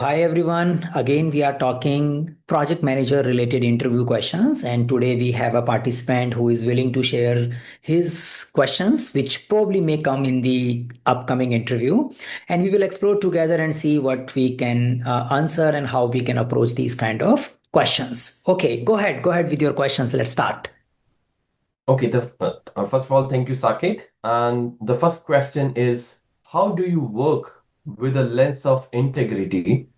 Hi everyone. Again, we are talking project manager related interview questions. And today we have a participant who is willing to share his questions, which probably may come in the upcoming interview. And we will explore together and see what we can answer and how we can approach these kind of questions. Okay, go ahead. Go ahead with your questions. Let's start. Okay, first of all, thank you, Saket. And the first question is, how do you work with a lens of integrity?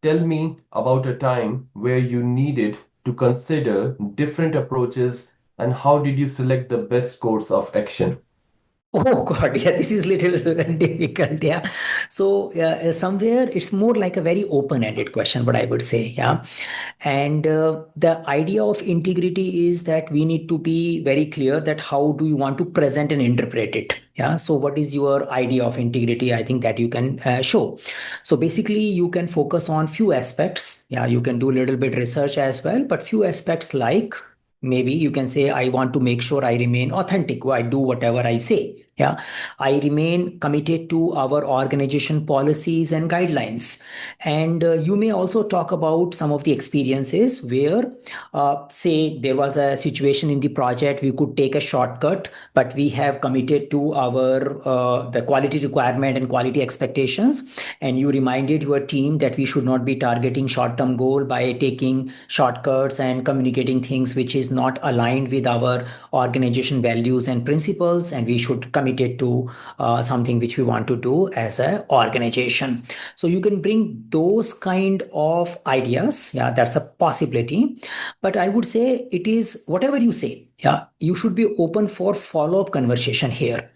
Tell me about a time where you needed to consider different approaches and how did you select the best course of action? Oh God, yeah, this is little difficult. Yeah. So somewhere it's more like a very open-ended question, but I would say, yeah. And the idea of integrity is that we need to be very clear that how do you want to present and interpret it. Yeah. So what is your idea of integrity? I think that you can show. So basically, you can focus on few aspects. Yeah, you can do a little bit research as well, but few aspects like maybe you can say I want to make sure I remain authentic. I do whatever I say. Yeah, I remain committed to our organization policies and guidelines. And you may also talk about some of the experiences where, say, there was a situation in the project, we could take a shortcut, but we have committed to our the quality requirement and quality expectations. And you reminded your team that we should not be targeting short-term goal by taking shortcuts and communicating things which is not aligned with our organization values and principles, and we should commit it to something which we want to do as an organization. So you can bring those kind of ideas. Yeah, that's a possibility. But I would say it is whatever you say. Yeah, you should be open for follow-up conversation here.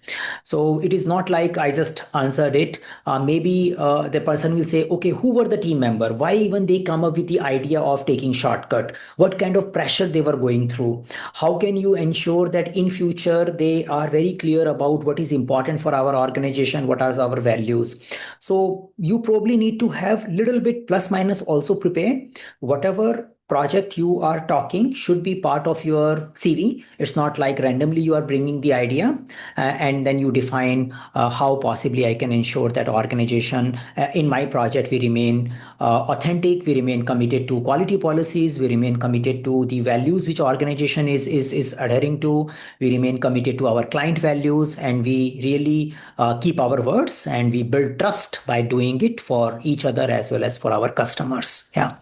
So it is not like I just answered it. Maybe the person will say, okay, who were the team member? Why even they come up with the idea of taking shortcut? What kind of pressure they were going through? How can you ensure that in future they are very clear about what is important for our organization, what are our values? So you probably need to have little bit plus minus also prepared. Whatever project you are talking should be part of your CV. It's not like randomly you are bringing the idea and then you define how possibly I can ensure that organization in my project we remain authentic, we remain committed to quality policies, we remain committed to the values which organization is adhering to, we remain committed to our client values, and we really keep our words and we build trust by doing it for each other as well as for our customers. Yeah,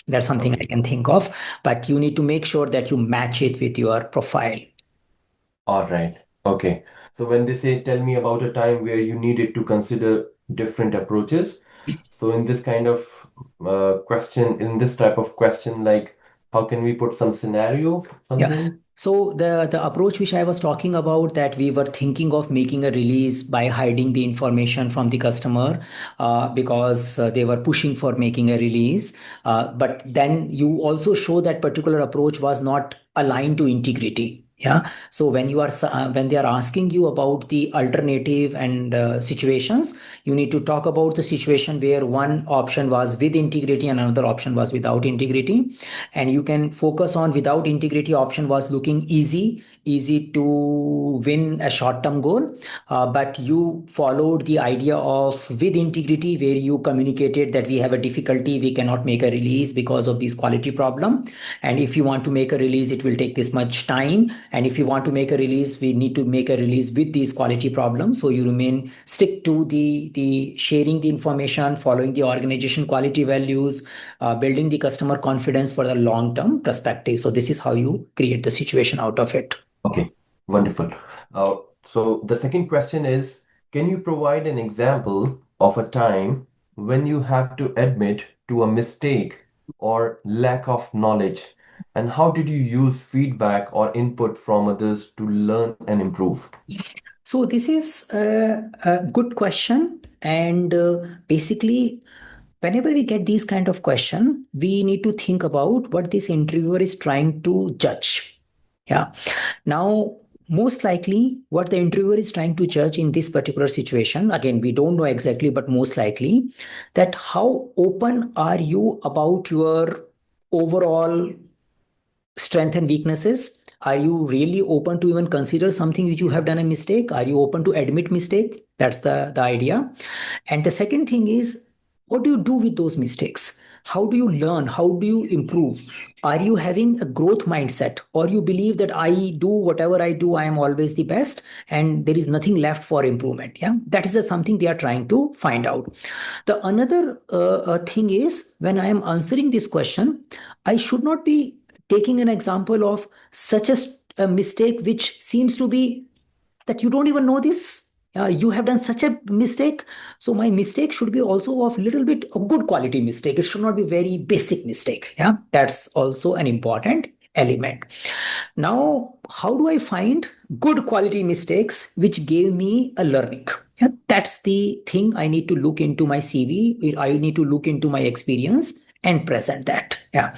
that's something I Okay. can think of, but you need to make sure that you match it with your profile. All right. Okay. So when they say, tell me about a time where you needed to consider different approaches. So in this kind of question, in this type of question, like how can we put some scenario, Yeah. something? So the approach which I was talking about, that we were thinking of making a release by hiding the information from the customer because they were pushing for making a release. But then you also show that particular approach was not aligned to integrity. Yeah. So when you are when they are asking you about the alternative and situations, you need to talk about the situation where one option was with integrity and another option was without integrity, and you can focus on without integrity option was looking easy to win a short term goal, but you followed the idea of with integrity where you communicated that we have a difficulty, we cannot make a release because of this quality problem, and if you want to make a release it will take this much time, and if you want to make a release we need to make a release with these quality problems. So you remain stick to the sharing the information, following the organization quality values, building the customer confidence for the long term perspective. So this is how you create the situation out of it. Okay, wonderful. Uh, so the second question is, can you provide an example of a time when you have to admit to a mistake or lack of knowledge, and how did you use feedback or input from others to learn and improve? So this is a good question, and basically whenever we get these kind of question we need to think about what this interviewer is trying to judge. Yeah. Now, most likely, what the interviewer is trying to judge in this particular situation, again, we don't know exactly, but most likely, that how open are you about your overall strength and weaknesses? Are you really open to even consider something which you have done a mistake? Are you open to admit mistake? That's the idea. And the second thing is, what do you do with those mistakes? How do you learn? How do you improve? Are you having a growth mindset, or you believe that I do whatever I do, I am always the best and there is nothing left for improvement? Yeah, that is something they are trying to find out. The another thing is, when I am answering this question, I should not be taking an example of such a mistake which seems to be that you don't even know this. You have done such a mistake. So my mistake should be also of little bit a good quality mistake. It should not be very basic mistake. Yeah, that's also an important element. Now, how do I find good quality mistakes which gave me a learning? Yeah, that's the thing I need to look into my CV. I need to look into my experience and present that. Yeah.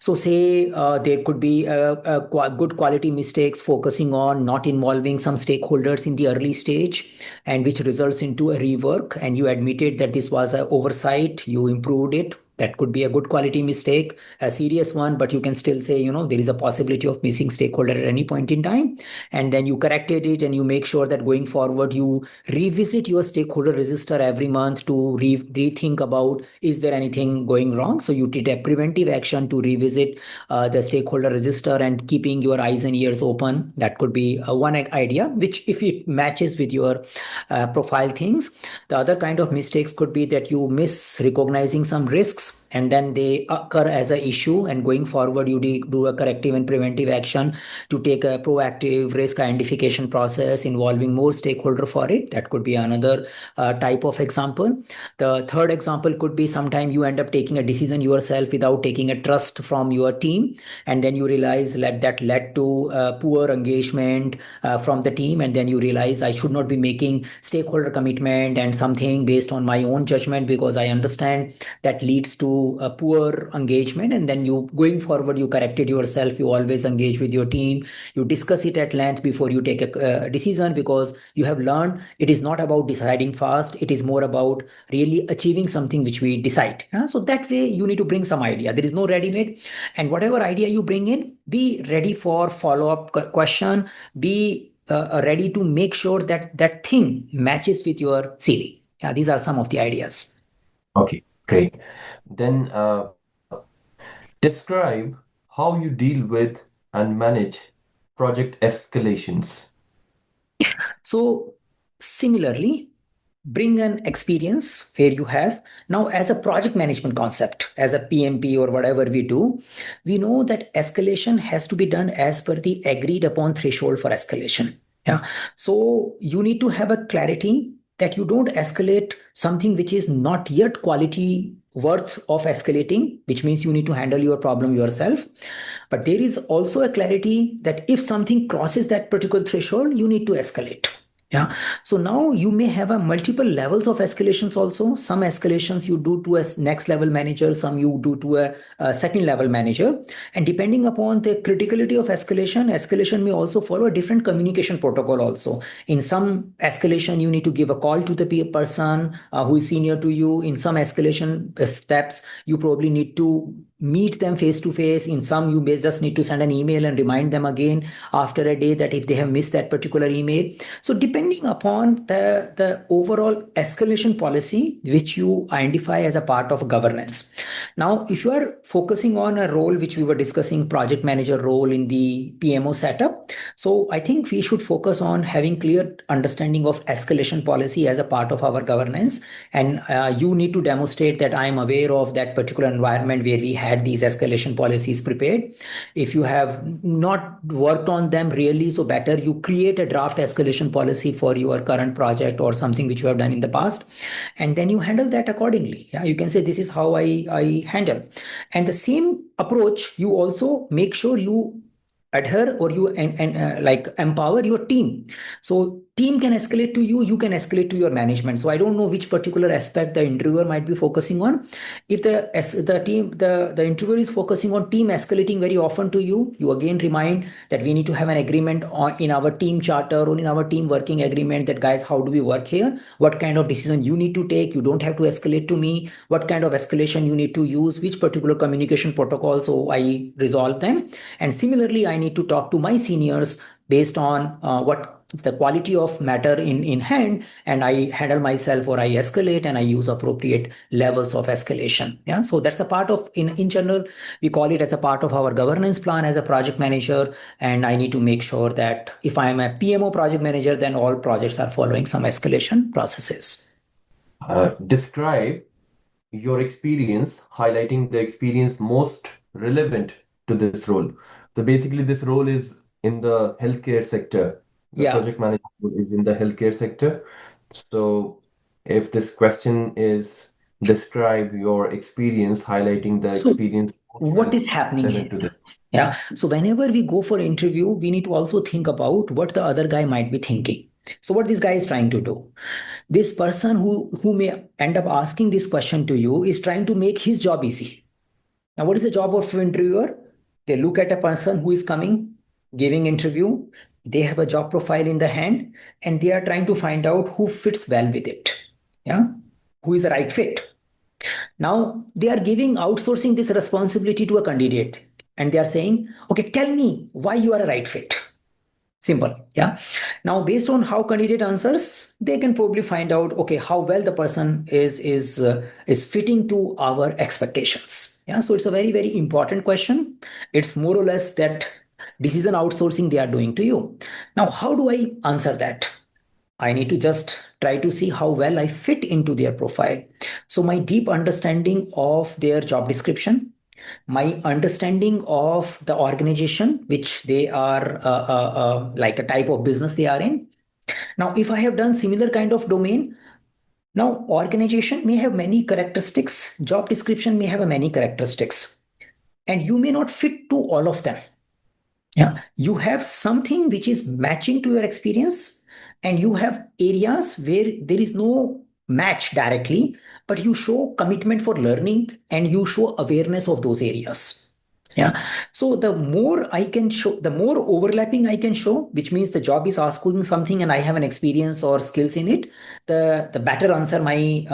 So say there could be good quality mistakes focusing on not involving some stakeholders in the early stage, and which results into a rework, and you admitted that this was an oversight, you improved it. That could be a good quality mistake, a serious one, but you can still say, there is a possibility of missing stakeholder at any point in time. And then you corrected it, and you make sure that going forward, you revisit your stakeholder register every month to rethink about, is there anything going wrong? So you did a preventive action to revisit the stakeholder register and keeping your eyes and ears open. That could be one idea, which if it matches with your profile things. The other kind of mistakes could be that you miss recognizing some risks, and then they occur as an issue, and going forward you do a corrective and preventive action to take a proactive risk identification process involving more stakeholder for it. That could be another type of example. The third example could be sometime you end up taking a decision yourself without taking a trust from your team, and then you realize that led to poor engagement from the team, and then you realize I should not be making stakeholder commitment and something based on my own judgment, because I understand that leads to a poor engagement. And then you going forward, you corrected yourself, you always engage with your team, you discuss it at length before you take a decision, because you have learned it is not about deciding fast, it is more about really achieving something which we decide. So that way you need to bring some idea. There is no ready made, and whatever idea you bring in, be ready for follow-up question, be ready to make sure that that thing matches with your CV. Yeah, these are some of the ideas. Okay, great. Then describe how you deal with and manage project escalations. So similarly, bring an experience where you have now, as a project management concept, as a PMP or whatever we do, we know that escalation has to be done as per the agreed upon threshold for escalation. Yeah. So you need to have a clarity that you don't escalate something which is not yet quality worth of escalating, which means you need to handle your problem yourself. But there is also a clarity that if something crosses that particular threshold, you need to escalate. Yeah. So now you may have a multiple levels of escalations also. Some escalations you do to a next level manager, some you do to a second level manager. And depending upon the criticality of escalation, escalation may also follow a different communication protocol also. In some escalation, you need to give a call to the person who is senior to you. In some escalation steps, you probably need to meet them face to face. In some, you may just need to send an email and remind them again after a day that if they have missed that particular email. So depending upon the overall escalation policy, which you identify as a part of governance. Now, if you are focusing on a role which we were discussing, project manager role in the PMO setup, so I think we should focus on having clear understanding of escalation policy as a part of our governance. And you need to demonstrate that I am aware of that particular environment where we had these escalation policies prepared. If you have not worked on them really, so better you create a draft escalation policy for your current project or something which you have done in the past, and then you handle that accordingly. Yeah, you can say this is how I handle. And the same approach, you also make sure you adhere, or you and like empower your team. So team can escalate to you, you can escalate to your management. So I don't know which particular aspect the interviewer might be focusing on. If the interviewer is focusing on team escalating very often to you, you again remind that we need to have an agreement in our team charter or in our team working agreement, that guys, how do we work here, what kind of decision you need to take, you don't have to escalate to me, what kind of escalation you need to use, which particular communication protocol, so I resolve them. And similarly, I need to talk to my seniors based on what the quality of matter in hand, and I handle myself, or I escalate, and I use appropriate levels of escalation. Yeah, so that's a part of, in general, we call it as a part of our governance plan as a project manager. And I need to make sure that if I am a PMO project manager, then all projects are following some escalation processes. Describe your experience, highlighting the experience most relevant to this role. So basically, this role is in the healthcare sector. The Yeah. project manager role is in the healthcare sector. So if this question is describe your experience, highlighting the So experience most what is happening relevant here? to this. Yeah. So whenever we go for interview, we need to also think about what the other guy might be thinking. So what this guy is trying to do, this person who may end up asking this question to you is trying to make his job easy. Now, what is the job of interviewer? They look at a person who is coming, giving interview. They have a job profile in the hand, and they are trying to find out who fits well with it. Yeah, who is the right fit. Now they are giving outsourcing this responsibility to a candidate, and they are saying, "Okay, tell me why you are a right fit." Simple. Yeah. Now, based on how candidate answers, they can probably find out, okay, how well the person is fitting to our expectations. Yeah. So it's a very, very important question. It's more or less that decision outsourcing they are doing to you. Now, how do I answer that? I need to just try to see how well I fit into their profile. So my deep understanding of their job description, my understanding of the organization which they are, like a type of business they are in. Now, if I have done similar kind of domain, now organization may have many characteristics, job description may have a many characteristics, and you may not fit to all of them. Yeah, you have something which is matching to your experience, and you have areas where there is no match directly, but you show commitment for learning and you show awareness of those areas. Yeah. So the more I can show, the more overlapping I can show, which means the job is asking something and I have an experience or skills in it, the better answer my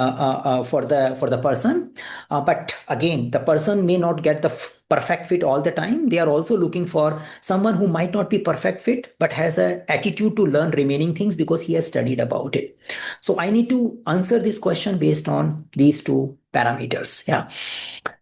for the person. But again, the person may not get the perfect fit all the time. They are also looking for someone who might not be perfect fit, but has a attitude to learn remaining things because he has studied about it. So I need to answer this question based on these two parameters. Yeah.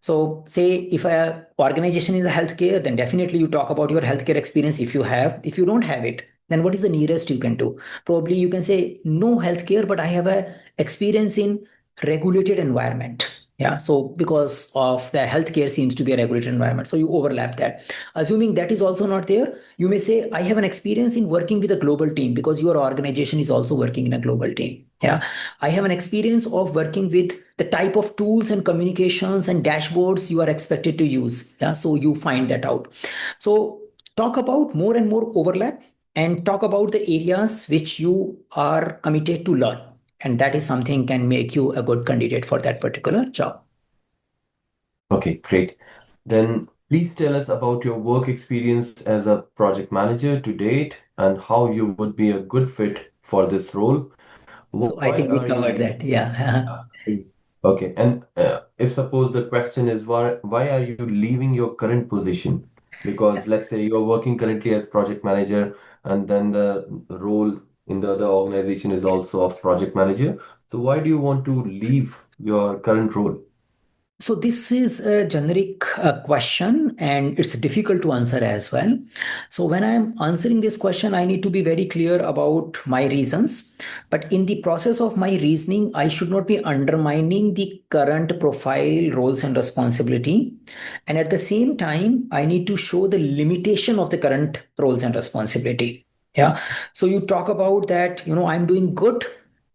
So say if a organization is a healthcare, then definitely you talk about your healthcare experience if you have. If you don't have it, then what is the nearest you can do? Probably you can say no healthcare, but I have a experience in regulated environment. Yeah. So because of the healthcare seems to be a regulated environment. So you overlap that. Assuming that is also not there, you may say, I have an experience in working with a global team because your organization is also working in a global team. Yeah. I have an experience of working with the type of tools and communications and dashboards you are expected to use. Yeah. So you find that out. So talk about more and more overlap and talk about the areas which you are committed to learn. And that is something can make you a good candidate for that particular job. Okay, great. Then please tell us about your work experience as a project manager to date and how you would be a good fit for this role. So Why I think are we you covered leaving? that. Yeah. Okay, and if suppose the question is why are you leaving your current position? Because let's say you're working currently as project manager, and then the role in the other organization is also of project manager. So why do you want to leave your current role? So this is a generic question and it's difficult to answer as well. So when I'm answering this question, I need to be very clear about my reasons. But in the process of my reasoning, I should not be undermining the current profile, roles, and responsibility. And at the same time, I need to show the limitation of the current roles and responsibility. Yeah. So you talk about that, I'm doing good,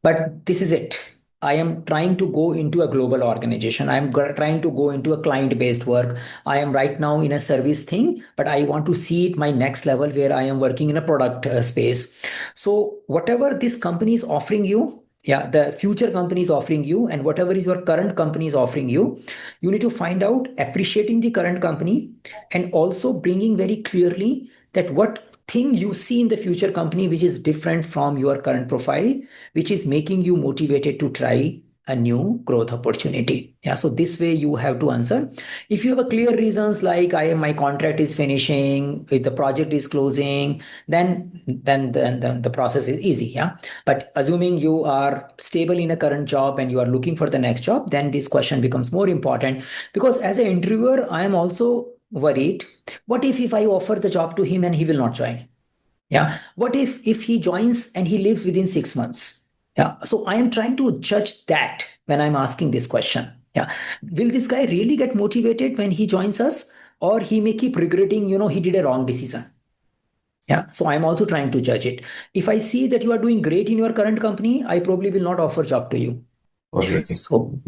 but this is it. I am trying to go into a global organization. Trying to go into a client based work. I am right now in a service thing, but I want to see it my next level where I am working in a product space. So, whatever this company is offering you, yeah, the future company is offering you, and whatever is your current company is offering you, you need to find out appreciating the current company and also bringing very clearly that what thing you see in the future company which is different from your current profile, which is making you motivated to try a new growth opportunity. Yeah, so this way you have to answer. If you have a clear reasons like I my contract is finishing, if the project is closing, then the process is easy. Yeah, but assuming you are stable in a current job and you are looking for the next job, then this question becomes more important, because as an interviewer I am also worried. What if I offer the job to him and he will not join? Yeah, what if he joins and he leaves within 6 months? Yeah, so I am trying to judge that when I'm asking this question. Yeah, will this guy really get motivated when he joins us, or he may keep regretting, he did a wrong decision? Yeah, so I'm also trying to judge it. If I see that you are doing great in your current company, I probably will not offer job to you. Okay. So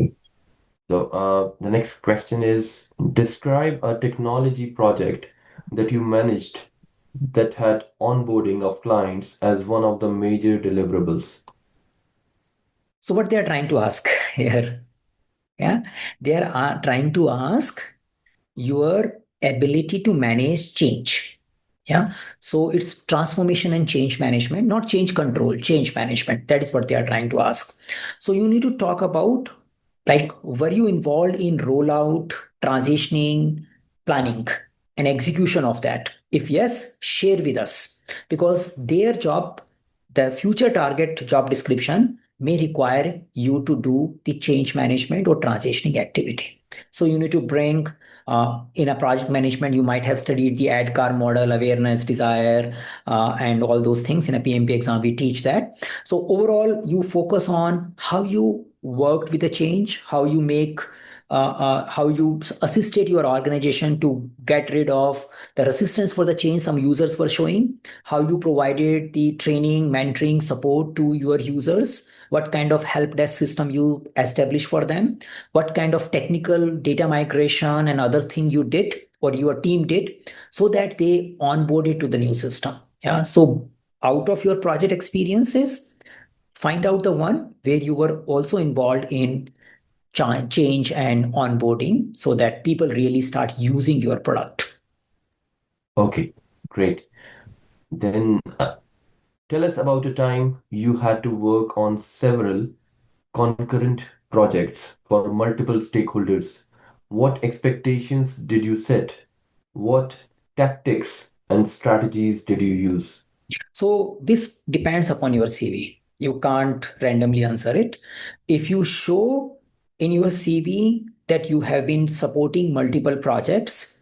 So, the next question is describe a technology project that you managed that had onboarding of clients as one of the major deliverables. so what they are trying to ask here? Yeah, they are trying to ask your ability to manage change. Yeah, so it's transformation and change management, not change control, change management. That is what they are trying to ask. So you need to talk about, like, were you involved in rollout, transitioning, planning, and execution of that? If yes, share with us, because their job, the future target job description may require you to do the change management or transitioning activity. So you need to bring, in a project management, you might have studied the ADKAR model, awareness, desire, and all those things. In a PMP exam, we teach that. So overall, you focus on how you worked with the change, how you assisted your organization to get rid of the resistance for the change some users were showing, how you provided the training, mentoring, support to your users, what kind of help desk system you established for them, what kind of technical data migration and other thing you did or your team did, so that they onboarded to the new system. Yeah, so out of your project experiences, find out the one where you were also involved in change and onboarding, so that people really start using your product. Okay, great. Then tell us about a time you had to work on several concurrent projects for multiple stakeholders. What expectations did you set? What tactics and strategies did you use? So this depends upon your CV. You can't randomly answer it. If you show in your CV that you have been supporting multiple projects,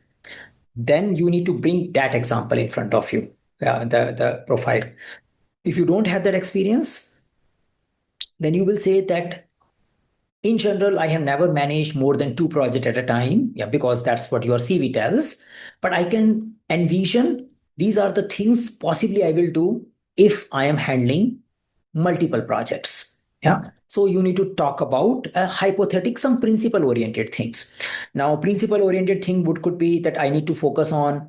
then you need to bring that example in front of you, the profile. If you don't have that experience, then you will say that in general, I have never managed more than two projects at a time. Yeah, because that's what your CV tells. But I can envision these are the things possibly I will do if I am handling multiple projects. Yeah. So you need to talk about a hypothetical, some principle oriented things. Now, principle oriented thing could be that I need to focus on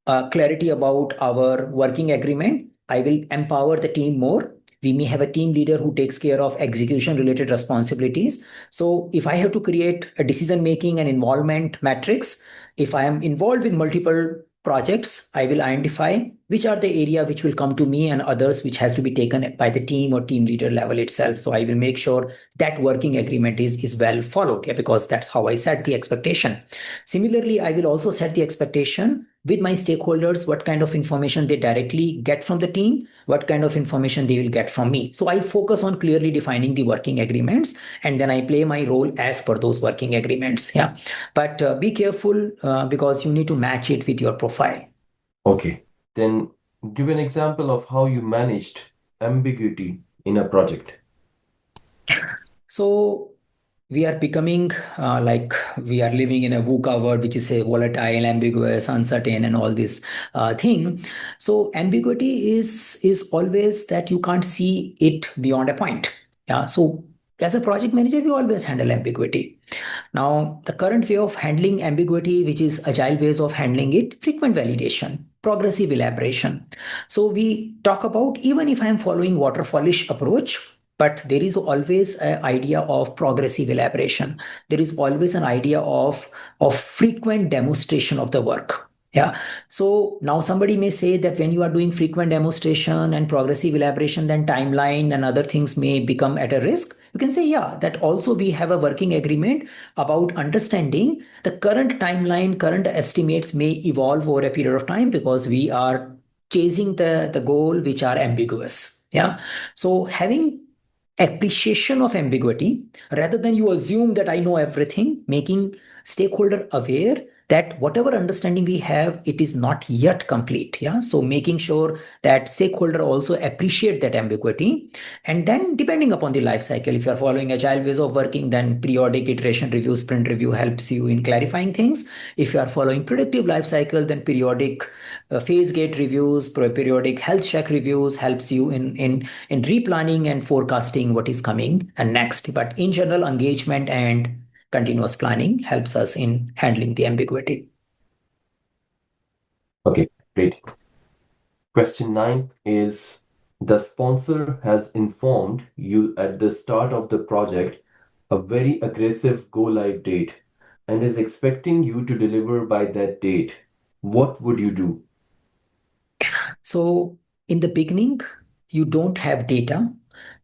clarity about our working agreement. I will empower the team more. We may have a team leader who takes care of execution related responsibilities. So if I have to create a decision making and involvement matrix, if I am involved with multiple projects, I will identify which are the area which will come to me and others which has to be taken by the team or team leader level itself. So I will make sure that working agreement is well followed. Yeah, because that's how I set the expectation. Similarly, I will also set the expectation with my stakeholders, what kind of information they directly get from the team, what kind of information they will get from me. So I focus on clearly defining the working agreements, and then I play my role as per those working agreements. Yeah, but be careful, because you need to match it with your profile. Okay, then give an example of how you managed ambiguity in a project. So we are becoming, like, we are living in a VUCA world, which is a volatile, ambiguous, uncertain, and all this thing. So ambiguity is always that you can't see it beyond a point. Yeah. So as a project manager, we always handle ambiguity. Now, the current way of handling ambiguity, which is agile ways of handling it, frequent validation, progressive elaboration. So we talk about, even if I'm following waterfallish approach, but there is always an idea of progressive elaboration. There is always an idea of frequent demonstration of the work. Yeah. So now somebody may say that when you are doing frequent demonstration and progressive elaboration, then timeline and other things may become at a risk. You can say, yeah, that also we have a working agreement about understanding the current timeline, current estimates may evolve over a period of time because we are chasing the goal which are ambiguous. Yeah. So having appreciation of ambiguity rather than you assume that I know everything, making stakeholder aware that whatever understanding we have, it is not yet complete. Yeah. So making sure that stakeholder also appreciate that ambiguity. And then depending upon the life cycle, if you're following agile ways of working, then periodic iteration review, sprint review helps you in clarifying things. If you are following predictive life cycle, then periodic phase gate reviews, periodic health check reviews helps you in replanning and forecasting what is coming and next. But in general, engagement and continuous planning helps us in handling the ambiguity. Okay, great. Question 9 is the sponsor has informed you at the start of the project a very aggressive go live date and is expecting you to deliver by that date. What would you do? So in the beginning, you don't have data.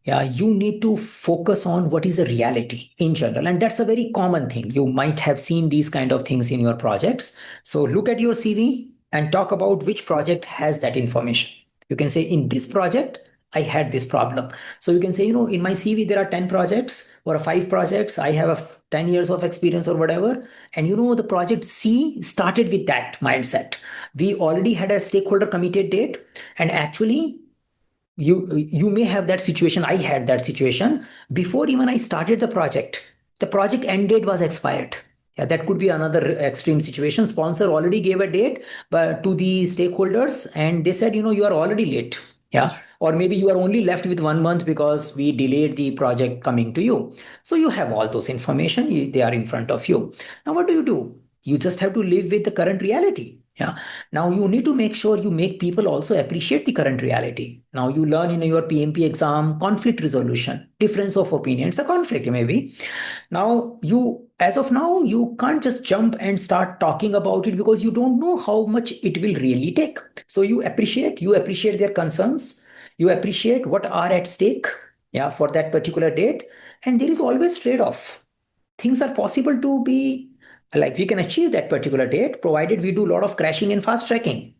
Yeah, you need to focus on what is the reality in general. And that's a very common thing. You might have seen these kind of things in your projects. So look at your CV and talk about which project has that information. You can say, in this project, I had this problem. So you can say, in my CV, there are 10 projects or 5 projects. I have 10 years of experience or whatever. And the project C started with that mindset. We already had a stakeholder committed date. And actually, you may have that situation. I had that situation before even I started the project end date was expired. Yeah, that could be another extreme situation. Sponsor already gave a date but to the stakeholders and they said, you are already late. Yeah, or maybe you are only left with 1 month because we delayed the project coming to you. So you have all those information, they are in front of you. Now what do? You just have to live with the current reality. Yeah. Now you need to make sure you make people also appreciate the current reality. Now you learn in your PMP exam conflict resolution, difference of opinions, a conflict maybe. Now as of now, you can't just jump and start talking about it because you don't know how much it will really take. So you appreciate their concerns, you appreciate what are at stake, yeah, for that particular date, and there is always trade-off. Things are possible to be like we can achieve that particular date provided we do a lot of crashing and fast tracking.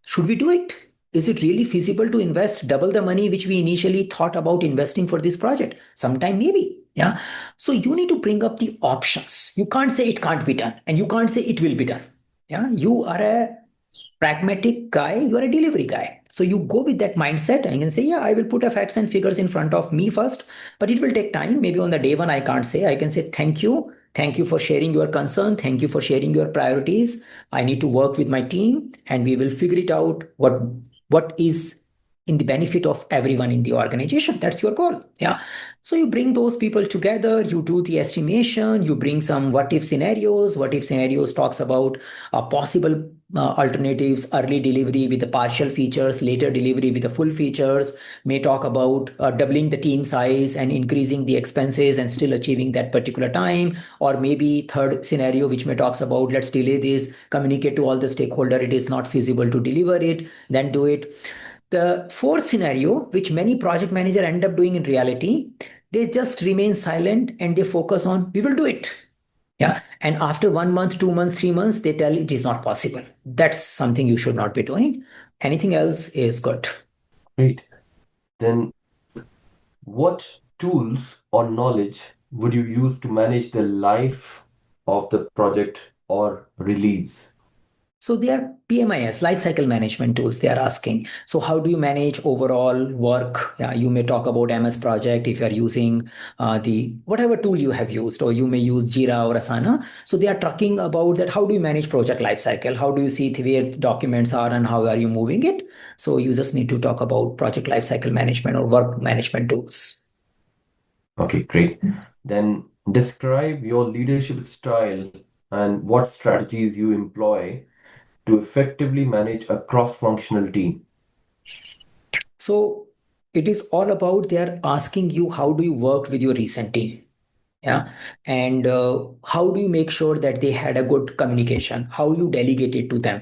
Should we do it? Is it really feasible to invest double the money which we initially thought about investing for this project? Sometime maybe. Yeah. So you need to bring up the options. You can't say it can't be done and you can't say it will be done. Yeah. You are a pragmatic guy, you are a delivery guy. So you go with that mindset and you can say, yeah, I will put a facts and figures in front of me first, but it will take time. Maybe on the day one, I can't say. I can say, thank you. Thank you for sharing your concern. Thank you for sharing your priorities. I need to work with my team and we will figure it out what is in the benefit of everyone in the organization. That's your goal. Yeah. So you bring those people together, you do the estimation, you bring some what if scenarios. What if scenarios talks about possible alternatives, early delivery with the partial features, later delivery with the full features, may talk about doubling the team size and increasing the expenses and still achieving that particular time. Or maybe third scenario, which may talks about let's delay this, communicate to all the stakeholder, it is not feasible to deliver it, then do it. The fourth scenario, which many project manager end up doing in reality, they just remain silent and they focus on we will do it. Yeah. And after 1 month, 2 months, 3 months, they tell it is not possible. That's something you should not be doing. Anything else is good. Great. Then, what tools or knowledge would you use to manage the life of the project or release? So they are PMIS, life cycle management tools they are asking. So how do you manage overall work? Yeah, you may talk about MS Project if you are using the whatever tool you have used, or you may use Jira or Asana. So they are talking about that. How do you manage project life cycle? How do you see where documents are and how are you moving it? So you just need to talk about project life cycle management or work management tools. Okay, great. Then describe your leadership style and what strategies you employ to effectively manage a cross-functional team. So it is all about they are asking you how do you work with your recent team. Yeah. And how do you make sure that they had a good communication? How you delegate it to them?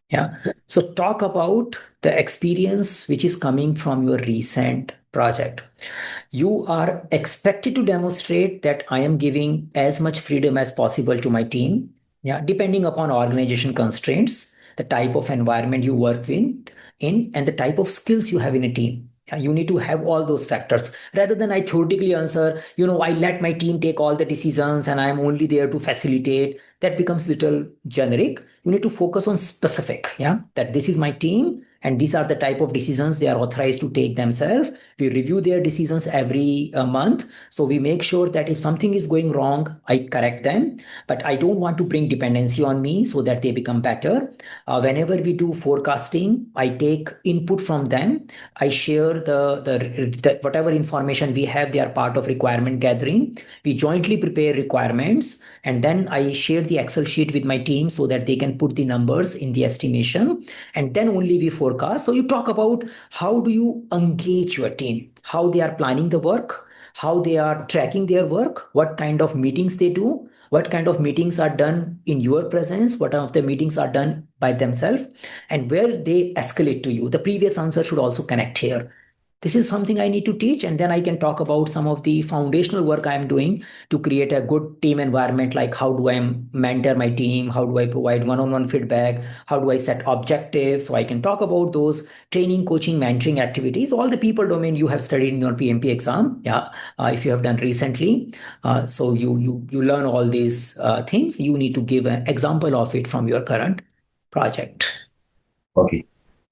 Yeah. So talk about the experience which is coming from your recent project. You are expected to demonstrate that I am giving as much freedom as possible to my team. Yeah, depending upon organization constraints, the type of environment you work in, and the type of skills you have in a team. Yeah, you need to have all those factors rather than I theoretically answer, I let my team take all the decisions and I'm only there to facilitate. That becomes little generic. You need to focus on specific, yeah, that this is my team and these are the type of decisions they are authorized to take themselves. We review their decisions every month, so we make sure that if something is going wrong, I correct them, but I don't want to bring dependency on me so that they become better. Whenever we do forecasting, I take input from them. I share the whatever information we have. They are part of requirement gathering. We jointly prepare requirements, and then I share the Excel sheet with my team so that they can put the numbers in the estimation, and then only we forecast. So you talk about how do you engage your team, how they are planning the work, how they are tracking their work, what kind of meetings they do, what kind of meetings are done in your presence, what of the meetings are done by themselves, and where they escalate to you. The previous answer should also connect here. This is something I need to teach, and then I can talk about some of the foundational work I am doing to create a good team environment, like how do I mentor my team, how do I provide one-on-one feedback, how do I set objectives. So I can talk about those training, coaching, mentoring activities, all the people domain you have studied in your PMP exam, yeah, if you have done recently. So you learn all these things. You need to give an example of it from your current project. Okay.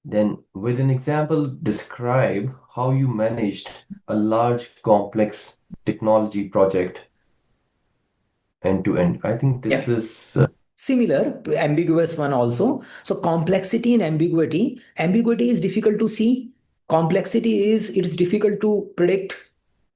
Then, with an example, describe how you managed a large, complex technology project end to end. I think this Yeah. is Similar, ambiguous one also. So complexity and ambiguity. Ambiguity is difficult to see. Complexity is it is difficult to predict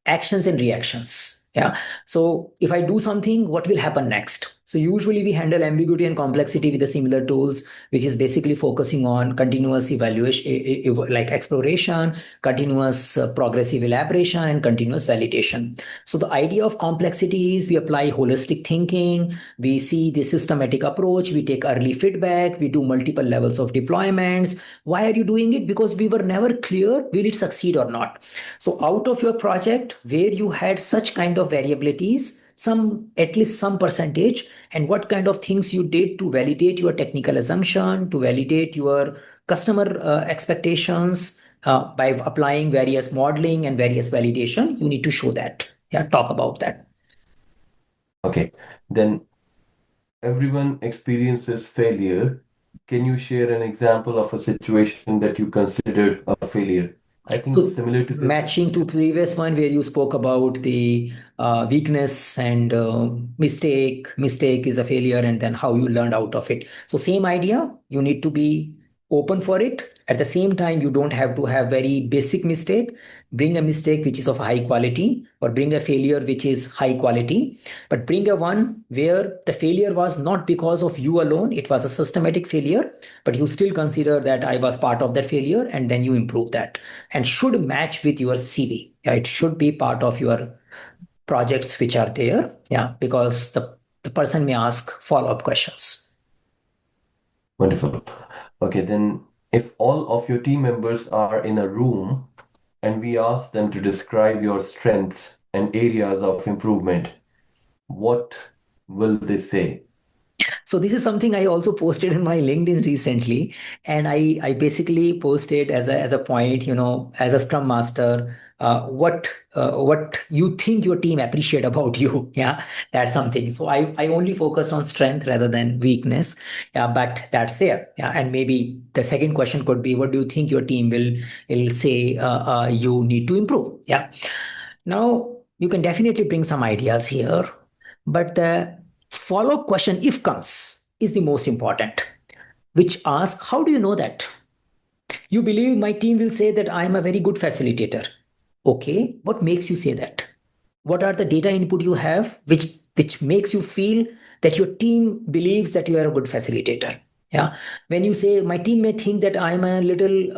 actions and reactions. Yeah. So if I do something, what will happen next? So usually we handle ambiguity and complexity with the similar tools, which is basically focusing on continuous evaluation, like exploration, continuous progressive elaboration, and continuous validation. So the idea of complexity is we apply holistic thinking, we see the systematic approach, we take early feedback, we do multiple levels of deployments. Why are you doing it? Because we were never clear, will it succeed or not? So out of your project where you had such kind of variabilities, some at least some percentage, and what kind of things you did to validate your technical assumption, to validate your customer expectations by applying various modeling and various validation, you need to show that. Yeah, talk about that. okay. Then everyone experiences failure. Can you share an example of a situation that you considered a failure? I think So similar to this. matching to previous one where you spoke about the weakness and mistake is a failure, and then how you learned out of it. So same idea, you need to be open for it. At the same time, you don't have to have very basic mistake. Bring a mistake which is of high quality, or bring a failure which is high quality, but bring a one where the failure was not because of you alone, it was a systematic failure, but you still consider that I was part of that failure, and then you improve that, and should match with your CV. Yeah, it should be part of your projects which are there. Yeah, because the person may ask follow-up questions. Wonderful. Okay, then if all of your team members are in a room and we ask them to describe your strengths and areas of improvement, what will they say? So this is something I also posted in my LinkedIn recently, and I basically posted as a point, as a Scrum Master, what you think your team appreciate about you. Yeah, that's something. So I only focused on strength rather than weakness. Yeah, but that's there. Yeah, and maybe the second question could be, what do you think your team will say you need to improve? Yeah. Now you can definitely bring some ideas here, but the follow-up question, if comes, is the most important, which asks, how do you know that? You believe my team will say that I am a very good facilitator. Okay, what makes you say that? What are the data input you have which makes you feel that your team believes that you are a good facilitator? Yeah. When you say my team may think that I'm a little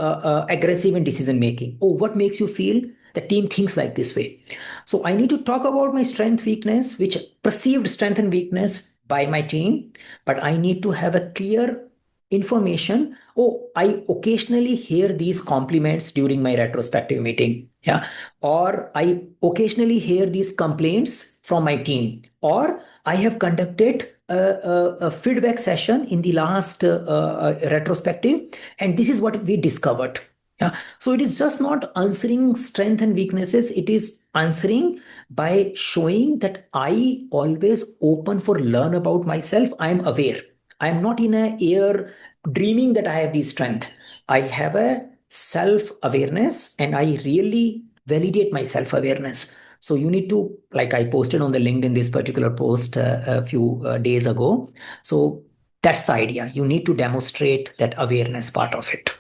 aggressive in decision making. Oh, what makes you feel the team thinks like this way? So I need to talk about my strength, weakness, which perceived strength and weakness by my team, but I need to have a clear information. Oh, I occasionally hear these compliments during my retrospective meeting. Yeah. Or I occasionally hear these complaints from my team, or I have conducted a feedback session in the last retrospective, and this is what we discovered. Yeah. So it is just not answering strength and weaknesses. It is answering by showing that I always open for learn about myself. I am aware. I am not in a air dreaming that I have the strength. I have a self awareness, and I really validate my self awareness. So you need to, like I posted on the LinkedIn this particular post a few days ago. So that's the idea. You need to demonstrate that awareness part of it.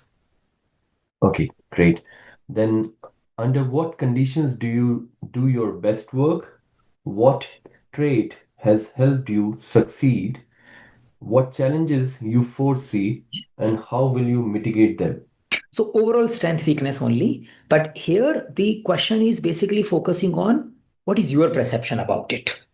Okay, great. Then, under what conditions do you do your best work? What trait has helped you succeed? What challenges you foresee, and how will you mitigate them? So overall strength weakness only. But here the question is basically focusing on what is your perception about it.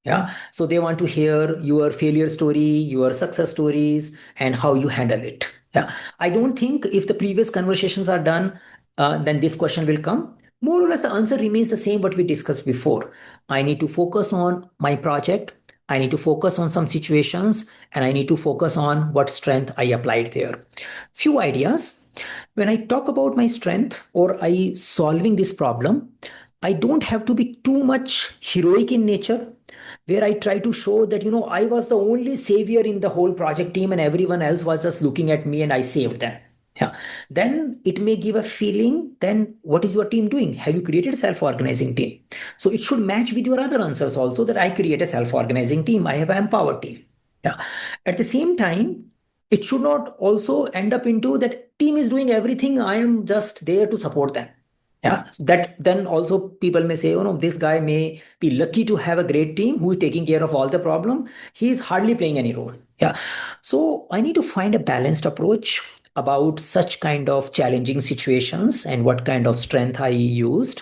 Yeah. So they want to hear your failure story, your success stories, and how you handle it. Yeah. I don't think if the previous conversations are done, then this question will come. More or less, the answer remains the same what we discussed before. I need to focus on my project. I need to focus on some situations, and I need to focus on what strength I applied there. Few ideas. When I talk about my strength or I solving this problem, I don't have to be too much heroic in nature, where I try to show that, I was the only savior in the whole project team and everyone else was just looking at me and I saved them. Yeah. Then it may give a feeling, then what is your team doing? Have you created a self-organizing team? So it should match with your other answers also, that I create a self-organizing team. I have an empowered team. Yeah. At the same time, it should not also end up into that team is doing everything. I am just there to support them. Yeah. That then also people may say, oh no, this guy may be lucky to have a great team who is taking care of all the problem. He is hardly playing any role. Yeah. So I need to find a balanced approach about such kind of challenging situations and what kind of strength I used,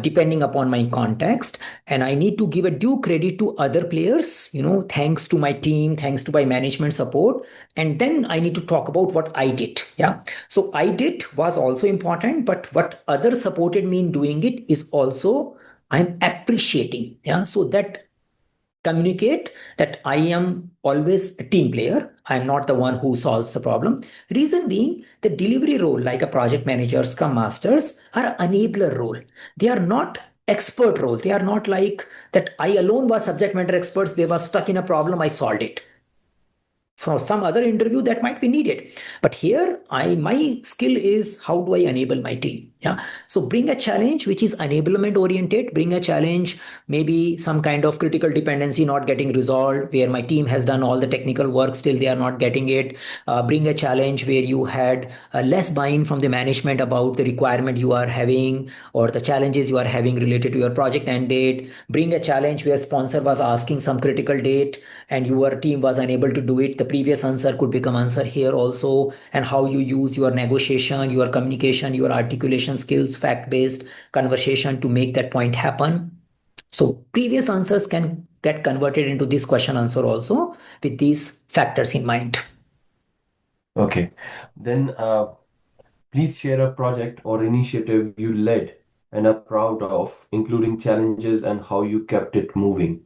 depending upon my context. And I need to give a due credit to other players, thanks to my team, thanks to my management support. And then I need to talk about what I did. Yeah. So I did was also important, but what others supported me in doing it is also I'm appreciating. Yeah. So that communicate that I am always a team player. I'm not the one who solves the problem. Reason being, the delivery role, like a project manager, scrum masters, are enabler role. They are not expert role. They are not like that I alone was subject matter experts. They were stuck in a problem. I solved it. For some other interview that might be needed, but here my skill is how do I enable my team. Yeah. So bring a challenge which is enablement oriented. Bring a challenge, maybe some kind of critical dependency not getting resolved, where my team has done all the technical work, still they are not getting it. Bring a challenge where you had less buy-in from the management about the requirement you are having or the challenges you are having related to your project end date. Bring a challenge where sponsor was asking some critical date and your team was unable to do it. The previous answer could become answer here also. And how you use your negotiation, your communication, your articulation skills, fact-based conversation to make that point happen. So previous answers can get converted into this question answer also with these factors in mind. Okay. Then, please share a project or initiative you led and are proud of, including challenges and how you kept it moving.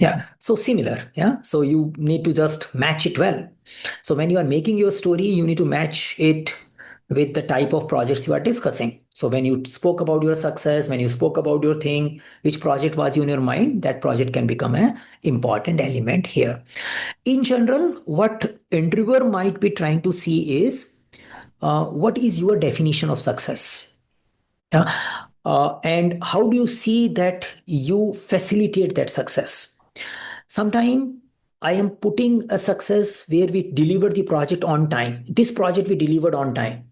Yeah. So similar. Yeah. So you need to just match it well. So when you are making your story, you need to match it with the type of projects you are discussing. So when you spoke about your success, when you spoke about your thing, which project was in your mind, that project can become an important element here. In general, what interviewer might be trying to see is what is your definition of success? Yeah. And how do you see that you facilitate that success? Sometimes I am putting a success where we deliver the project on time. This project we delivered on time.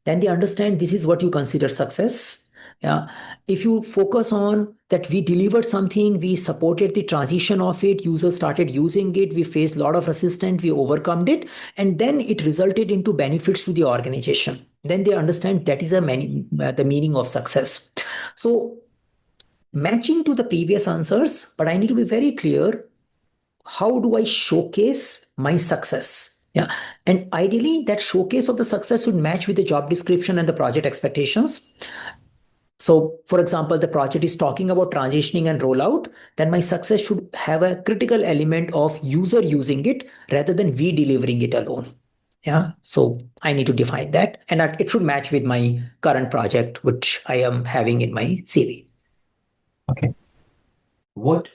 Then they understand this is what you consider success. Yeah. If you focus on that we delivered something, we supported the transition of it, users started using it, we faced a lot of resistance, we overcome it, and then it resulted into benefits to the organization. Then they understand that is the meaning of success. So matching to the previous answers, but I need to be very clear, how do I showcase my success? Yeah. And ideally, that showcase of the success should match with the job description and the project expectations. So, for example, the project is talking about transitioning and rollout, then my success should have a critical element of user using it rather than we delivering it alone. Yeah. So I need to define that, and it should match with my current project, which I am having in my CV. Okay. What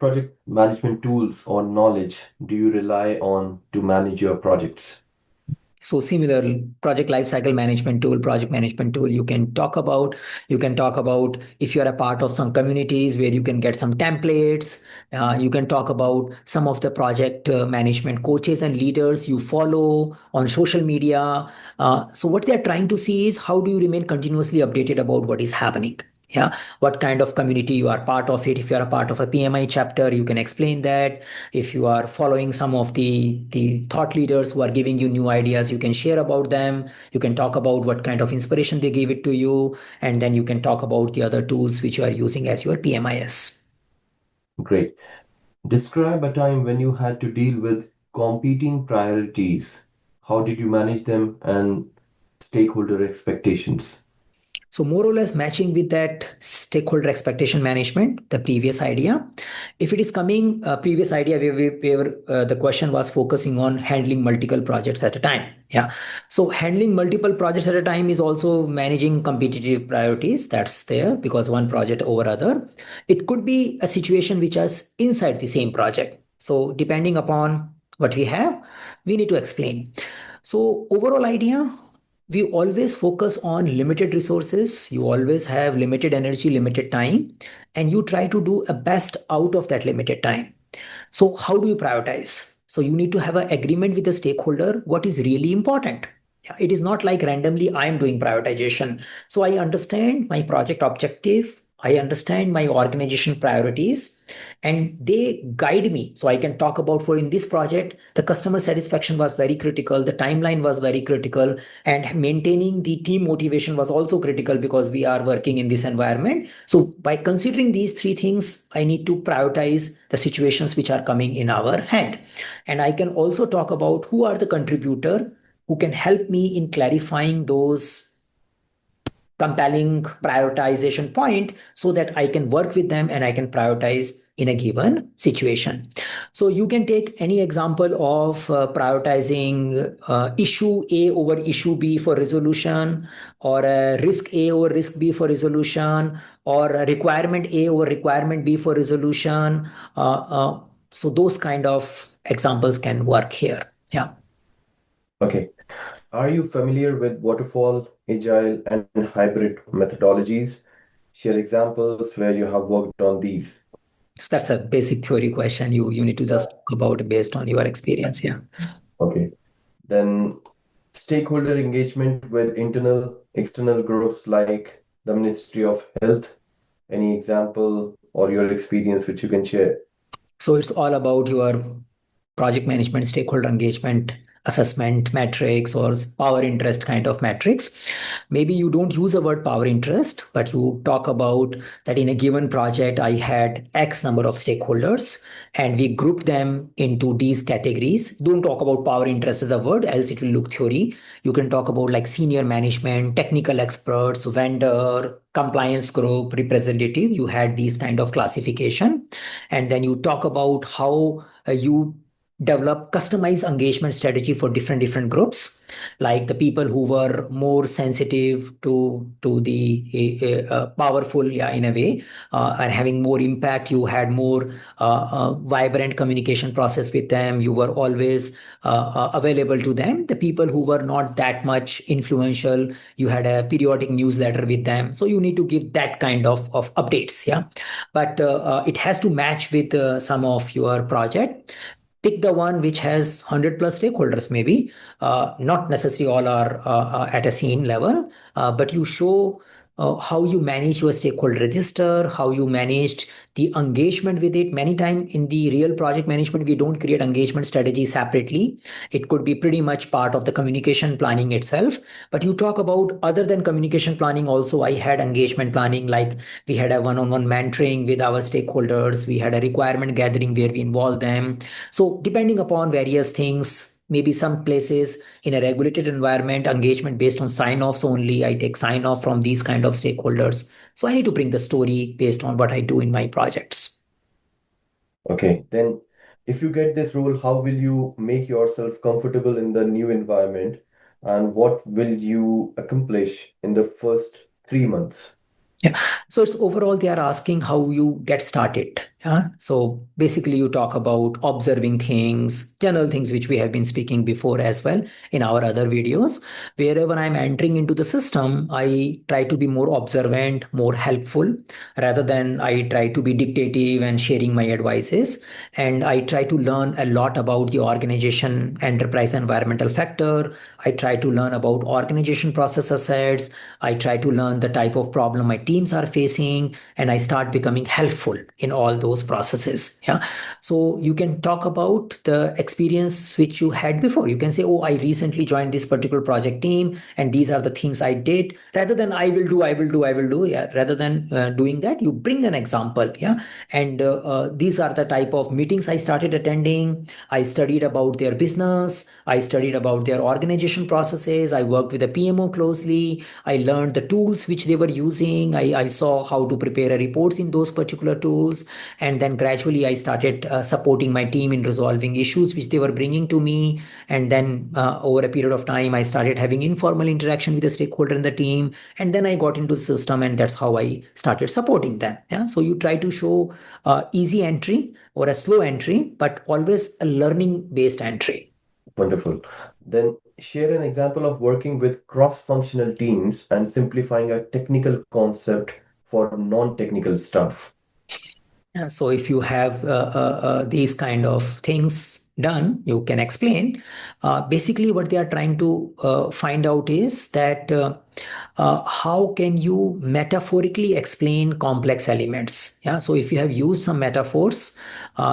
project management tools or knowledge do you rely on to manage your projects? So similar project lifecycle management tool, project management tool, you can talk about if you're a part of some communities where you can get some templates. You can talk about some of the project management coaches and leaders you follow on social media. So what they're trying to see is how do you remain continuously updated about what is happening. Yeah, what kind of community you are part of it. If you are a part of a PMI chapter, you can explain that. If you are following some of the thought leaders who are giving you new ideas, you can share about them. You can talk about what kind of inspiration they gave it to you, and then you can talk about the other tools which you are using as your PMIS. Great. Describe a time when you had to deal with competing priorities. How did you manage them and stakeholder expectations? So more or less matching with that stakeholder expectation management, the previous idea. If it is coming, previous idea where the question was focusing on handling multiple projects at a time. Yeah. So handling multiple projects at a time is also managing competitive priorities. That's there because one project over other. It could be a situation which is inside the same project. So depending upon what we have, we need to explain. So overall idea, we always focus on limited resources. You always have limited energy, limited time, and you try to do a best out of that limited time. So how do you prioritize? So you need to have an agreement with the stakeholder what is really important. Yeah, it is not like randomly I am doing prioritization. So I understand my project objective, I understand my organization priorities, and they guide me. So I can talk about for in this project, the customer satisfaction was very critical, the timeline was very critical, and maintaining the team motivation was also critical because we are working in this environment. So by considering these three things, I need to prioritize the situations which are coming in our hand. And I can also talk about who are the contributor who can help me in clarifying those compelling prioritization point so that I can work with them and I can prioritize in a given situation. So you can take any example of prioritizing issue A over issue B for resolution, or risk A over risk B for resolution, or requirement A over requirement B for resolution. So those kind of examples can work here. Yeah. Okay. Are you familiar with Waterfall, Agile, and hybrid methodologies? Share examples where you have worked on these. So that's a basic theory question. You need to Yeah. just talk about based on your experience. Yeah. Okay. Then stakeholder engagement with internal, external groups like the Ministry of Health. Any example or your experience which you can share? So it's all about your project management, stakeholder engagement, assessment metrics, or power interest kind of metrics. Maybe you don't use the word power interest, but you talk about that in a given project, I had X number of stakeholders and we grouped them into these categories. Don't talk about power interest as a word, else it will look theory. You can talk about like senior management, technical experts, vendor, compliance group, representative. You had these kind of classification. And then you talk about how you develop customized engagement strategy for different groups, like the people who were more sensitive to the powerful, yeah, in a way, and having more impact. You had more vibrant communication process with them. You were always available to them. The people who were not that much influential, you had a periodic newsletter with them. So you need to give that kind of updates. Yeah, but it has to match with some of your project. Pick the one which has 100 plus stakeholders, maybe not necessarily all are at a scene level, but you show how you manage your stakeholder register, how you managed the engagement with it. Many times in the real project management, we don't create engagement strategy separately. It could be pretty much part of the communication planning itself. But you talk about other than communication planning, also I had engagement planning, like we had a one-on-one mentoring with our stakeholders. We had a requirement gathering where we involve them. So depending upon various things, maybe some places in a regulated environment, engagement based on sign-offs only. I take sign-off from these kind of stakeholders. So I need to bring the story based on what I do in my projects. Okay, then if you get this role, how will you make yourself comfortable in the new environment, and what will you accomplish in the first 3 months? Yeah. So it's overall they are asking how you get started. Yeah. So basically you talk about observing things, general things which we have been speaking before as well in our other videos. Wherever I'm entering into the system, I try to be more observant, more helpful, rather than I try to be dictative and sharing my advices. And I try to learn a lot about the organization, enterprise environmental factor. I try to learn about organization process assets. I try to learn the type of problem my teams are facing, and I start becoming helpful in all those processes. Yeah. So you can talk about the experience which you had before. You can say, oh, I recently joined this particular project team, and these are the things I did, rather than I will do, I will do, I will do. Yeah. Rather than doing that, you bring an example. Yeah. And these are the type of meetings I started attending. I studied about their business. I studied about their organization processes. I worked with the PMO closely. I learned the tools which they were using. I saw how to prepare reports in those particular tools. And then gradually I started supporting my team in resolving issues which they were bringing to me. And then over a period of time, I started having informal interaction with the stakeholder in the team. And then I got into the system, and that's how I started supporting them. Yeah. So you try to show easy entry or a slow entry, but always a learning based entry. Wonderful. Then share an example of working with cross-functional teams and simplifying a technical concept for non-technical staff. So if you have these kind of things done, you can explain. Basically, what they are trying to find out is that how can you metaphorically explain complex elements? Yeah. So if you have used some metaphors,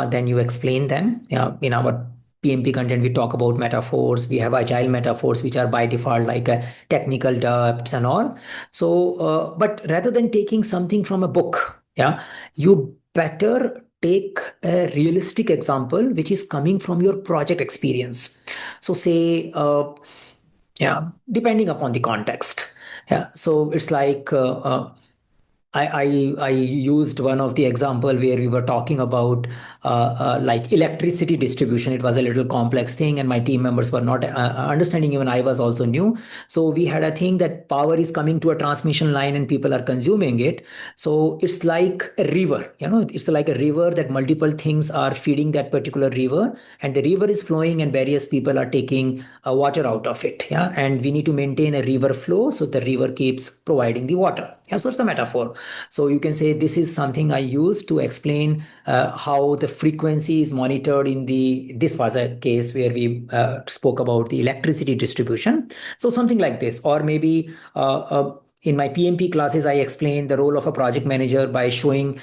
then you explain them. Yeah. In our PMP content, we talk about metaphors. We have agile metaphors, which are by default like technical depths and all. So, but rather than taking something from a book, yeah, you better take a realistic example which is coming from your project experience. So say yeah, depending upon the context. Yeah, so it's like I used one of the example where we were talking about like electricity distribution. It was a little complex thing, and my team members were not understanding. Even I was also new. So we had a thing that power is coming to a transmission line, and people are consuming it. So it's like a river. It's like a river that multiple things are feeding that particular river, and the river is flowing, and various people are taking water out of it. Yeah, and we need to maintain a river flow so the river keeps providing the water. Yeah, so it's the metaphor. So you can say this is something I use to explain how the frequency is monitored in this was a case where we spoke about the electricity distribution. So something like this, or maybe in my PMP classes, I explain the role of a project manager by showing,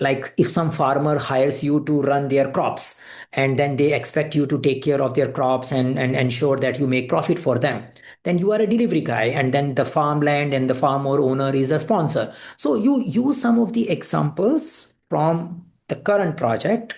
like if some farmer hires you to run their crops, and then they expect you to take care of their crops and ensure that you make profit for them, then you are a delivery guy, and then the farmland and the farmer owner is a sponsor. So you use some of the examples from the current project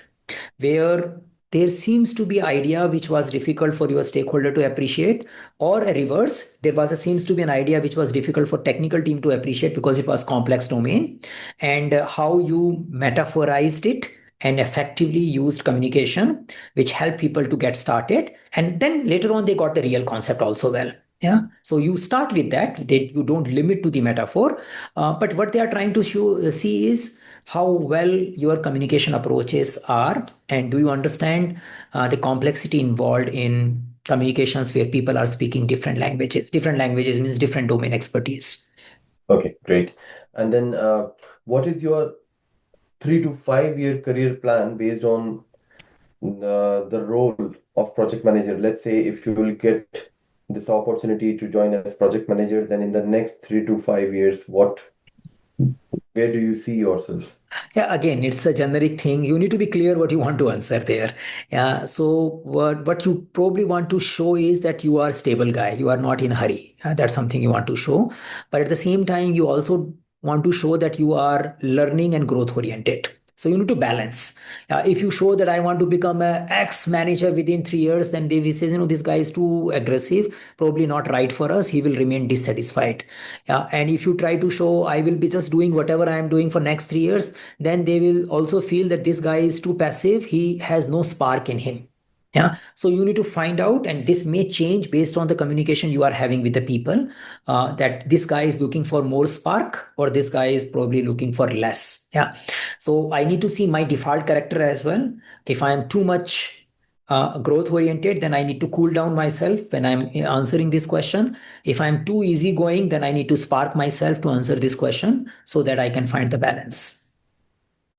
where there seems to be idea which was difficult for your stakeholder to appreciate, or a reverse, there was a seems to be an idea which was difficult for technical team to appreciate because it was complex domain, and how you metaphorized it and effectively used communication which helped people to get started, and then later on they got the real concept also well. Yeah, so you start with that, you don't limit to the metaphor, but what they are trying to see is how well your communication approaches are, and do you understand the complexity involved in communications where people are speaking different languages means different domain expertise. Okay, great. And then what is your 3 to 5 year career plan based on the role of project manager? Let's say if you will get this opportunity to join as project manager, then in the next 3 to 5 years, where do you see yourself? Yeah, again, it's a generic thing. You need to be clear what you want to answer there. Yeah, so what you probably want to show is that you are a stable guy. You are not in a hurry. That's something you want to show. But at the same time, you also want to show that you are learning and growth oriented. So you need to balance. If you show that I want to become a X manager within 3 years, then they will say, this guy is too aggressive, probably not right for us. He will remain dissatisfied. And if you try to show I will be just doing whatever I am doing for next 3 years, then they will also feel that this guy is too passive. He has no spark in him. So you need to find out, and this may change based on the communication you are having with the people, that this guy is looking for more spark or this guy is probably looking for less. So I need to see my default character as well. If I am too much growth oriented, then I need to cool down myself when I'm answering this question. If I'm too easygoing, then I need to spark myself to answer this question so that I can find the balance.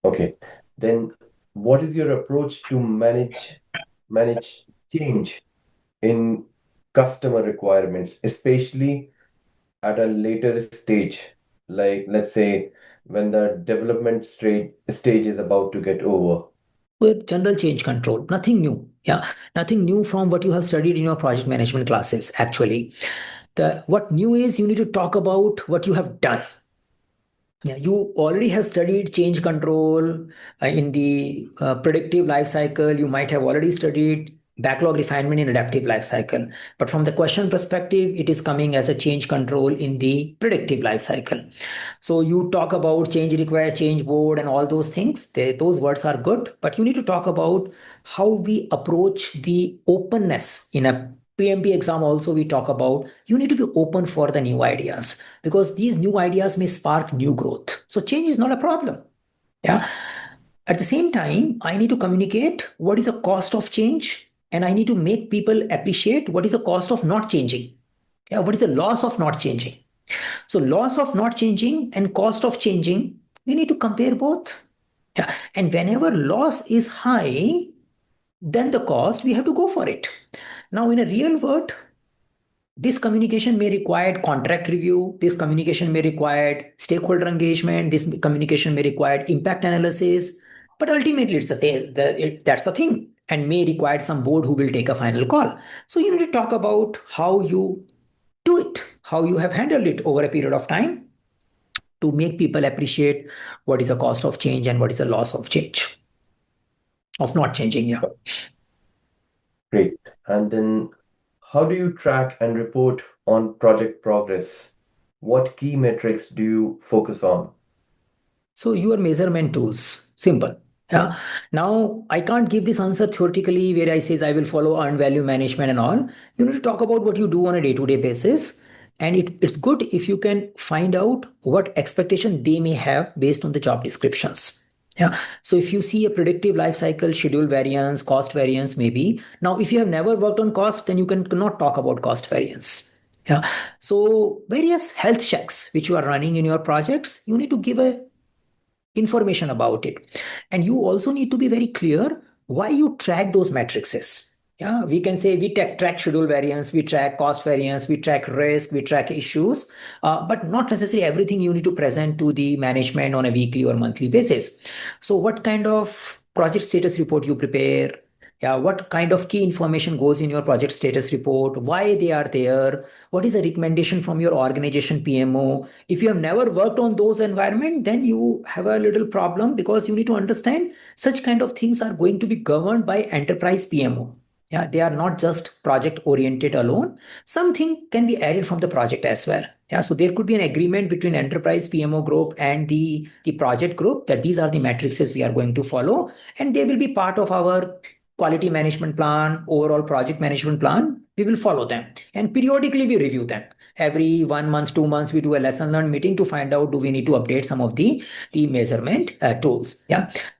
Okay. Then what is your approach to manage change in customer requirements, especially at a later stage, like let's say when the development stage is about to get over? With general change control, nothing new. Nothing new from what you have studied in your project management classes. Actually, what new is you need to talk about what you have done. You already have studied change control in the predictive life cycle. You might have already studied backlog refinement in adaptive life cycle. But from the question perspective, it is coming as a change control in the predictive life cycle. So you talk about change request, change board, and all those things. Those words are good, but you need to talk about how we approach the openness in a PMP exam. Also, we talk about you need to be open for the new ideas because these new ideas may spark new growth. So change is not a problem. Yeah. At the same time, I need to communicate what is the cost of change, and I need to make people appreciate what is the cost of not changing. What is the loss of not changing? So loss of not changing and cost of changing, we need to compare both. And whenever loss is high, then the cost, we have to go for it. Now, in a real world, this communication may require contract review. This communication may require stakeholder engagement. This communication may require impact analysis. But ultimately, that's the thing, and may require some board who will take a final call. So you need to talk about how you do it, how you have handled it over a period of time to make people appreciate what is the cost of change and what is the loss of change, of not changing. Great. And then how do you track and report on project progress? What key metrics do you focus on? So your measurement tools, simple. Now I can't give this answer theoretically where I says I will follow earned value management and all. You need to talk about what you do on a day-to-day basis. And it's good if you can find out what expectation they may have based on the job descriptions. So if you see a predictive life cycle, schedule variance, cost variance, maybe. Now, if you have never worked on cost, then you cannot talk about cost variance. So various health checks which you are running in your projects, you need to give a information about it. And you also need to be very clear why you track those matrices. We can say we track schedule variance, we track cost variance, we track risk, we track issues, but not necessarily everything you need to present to the management on a weekly or monthly basis. So what kind of project status report you prepare? What kind of key information goes in your project status report? Why they are there? What is a recommendation from your organization PMO? If you have never worked on those environment, then you have a little problem because you need to understand such kind of things are going to be governed by enterprise PMO. They are not just project oriented alone. Something can be added from the project as well. So there could be an agreement between enterprise PMO group and the project group that these are the matrices we are going to follow, and they will be part of our quality management plan, overall project management plan. We will follow them, and periodically we review them. Every 1 month, 2 months, we do a lesson learned meeting to find out do we need to update some of the measurement tools.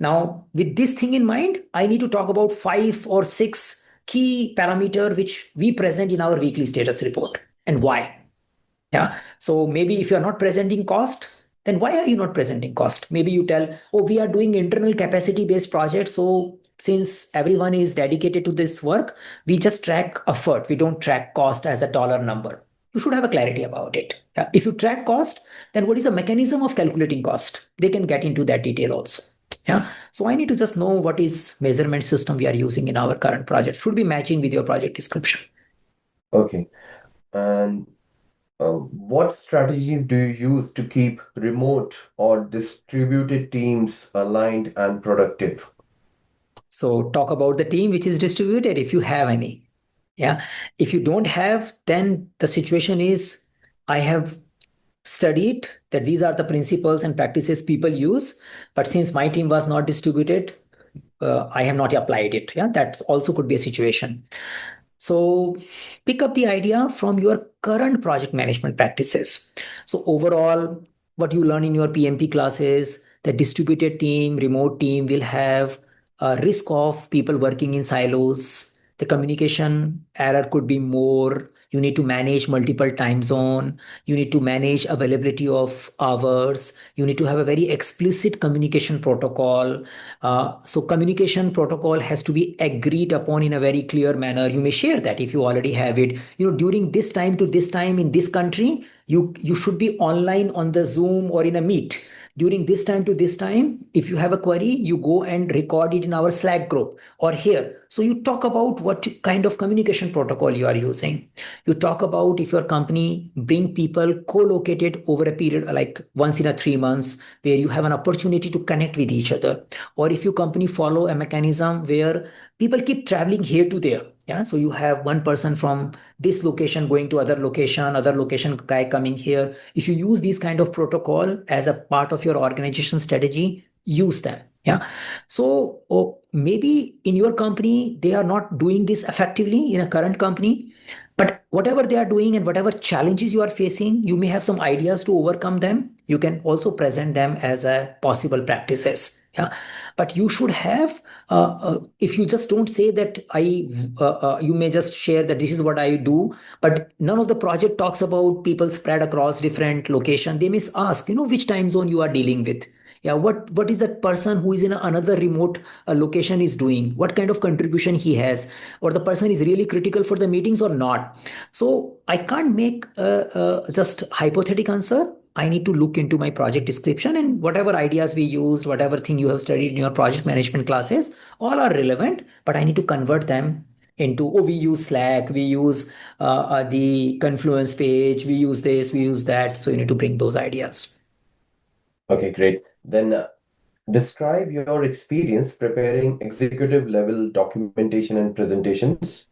Now, with this thing in mind, I need to talk about 5 or 6 key parameter which we present in our weekly status report and why. So maybe if you are not presenting cost, then why are you not presenting cost? Maybe you tell, oh, we are doing internal capacity based projects. So since everyone is dedicated to this work, we just track effort. We don't track cost as a dollar number. You should have a clarity about it. If you track cost, then what is the mechanism of calculating cost? They can get into that detail also. So I need to just know what is measurement system we are using in our current project. Should be matching with your project description. Okay. And What strategies do you use to keep remote or distributed teams aligned and productive? So talk about the team which is distributed if you have any. Yeah. If you don't have, then the situation is I have studied that these are the principles and practices people use, but since my team was not distributed, I have not applied it. Yeah, that also could be a situation. So pick up the idea from your current project management practices. So overall, what you learn in your PMP classes, the distributed team, remote team will have a risk of people working in silos. The communication error could be more. You need to manage multiple time zone. You need to manage availability of hours. You need to have a very explicit communication protocol. So communication protocol has to be agreed upon in a very clear manner. You may share that if you already have it. During this time to this time in this country, you should be online on the Zoom or in a Meet. During this time to this time, if you have a query, you go and record it in our Slack group or here. So you talk about what kind of communication protocol you are using. You talk about if your company bring people co-located over a period like once in a 3 months where you have an opportunity to connect with each other, or if your company follow a mechanism where people keep traveling here to there. Yeah, so you have one person from this location going to other location guy coming here. If you use these kind of protocol as a part of your organization strategy, use them. Yeah. So maybe in your company they are not doing this effectively in a current company, but whatever they are doing and whatever challenges you are facing, you may have some ideas to overcome them. You can also present them as a possible practices. Yeah, but you should have. If you just don't say that you may just share that this is what I do, but none of the project talks about people spread across different location. They may ask, which time zone you are dealing with. Yeah, what is that person who is in another remote location is doing? What kind of contribution he has, or the person is really critical for the meetings or not? So I can't make just hypothetical answer. I need to look into my project description, and whatever ideas we used, whatever thing you have studied in your project management classes, all are relevant. But I need to convert them into, oh, we use Slack, we use the Confluence page, we use this, we use that. So you need to bring those ideas. Okay, great. Then describe your experience preparing executive level documentation and presentations.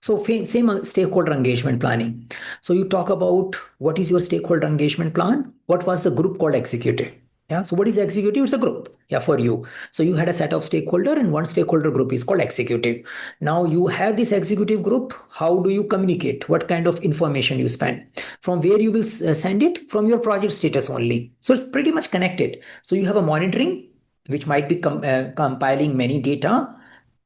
So same stakeholder engagement planning. So you talk about what is your stakeholder engagement plan? What was the group called executive? Yeah. So what is executive? It's a group. Yeah, for you. So you had a set of stakeholder and one stakeholder group is called executive. Now you have this executive group. How do you communicate? What kind of information you spend? From where you will send it? From your project status only. So it's pretty much connected. So you have a monitoring, which might be compiling many data.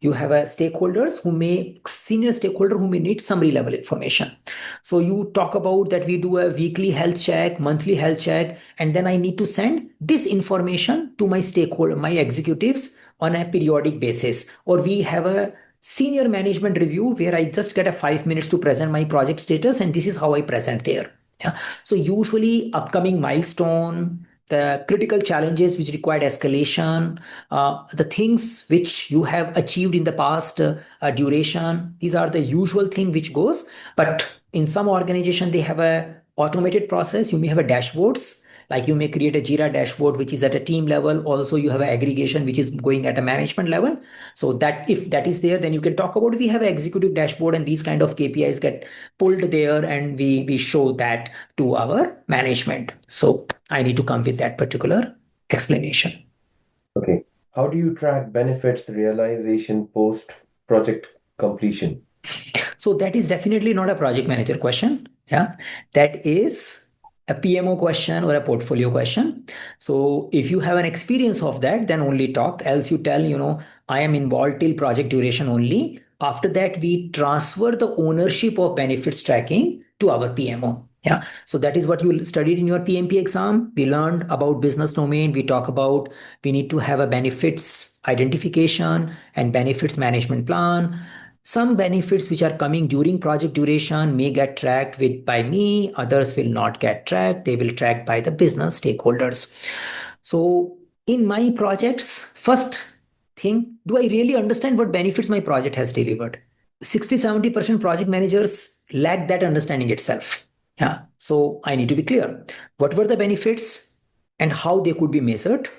You have a stakeholders who may senior stakeholder who may need summary level information. So you talk about that we do a weekly health check, monthly health check, and then I need to send this information to my stakeholder, my executives on a periodic basis. Or we have a senior management review where I just get a 5 minutes to present my project status, and this is how I present there. Yeah. So usually upcoming milestone, the critical challenges which required escalation, the things which you have achieved in the past duration, these are the usual thing which goes. But in some organization, they have a automated process. You may have a dashboards. Like you may create a Jira dashboard, which is at a team level. Also, you have an aggregation, which is going at a management level. So that if that is there, then you can talk about we have an executive dashboard and these kind of KPIs get pulled there and we show that to our management. So I need to come with that particular explanation. Okay. How do you track benefits realization post project completion? So that is definitely not a project manager question. Yeah, that is a PMO question or a portfolio question. So if you have an experience of that, then only talk. Else you tell, I am involved till project duration only. After that, we transfer the ownership of benefits tracking to our PMO. Yeah. So that is what you studied in your PMP exam. We learned about business domain. We talk about we need to have a benefits identification and benefits management plan. Some benefits which are coming during project duration may get tracked with by me, others will not get tracked. They will track by the business stakeholders. So in my projects, first thing, do I really understand what benefits my project has delivered? 60-70% project managers lack that understanding itself. Yeah. So I need to be clear. What were the benefits and how they could be measured?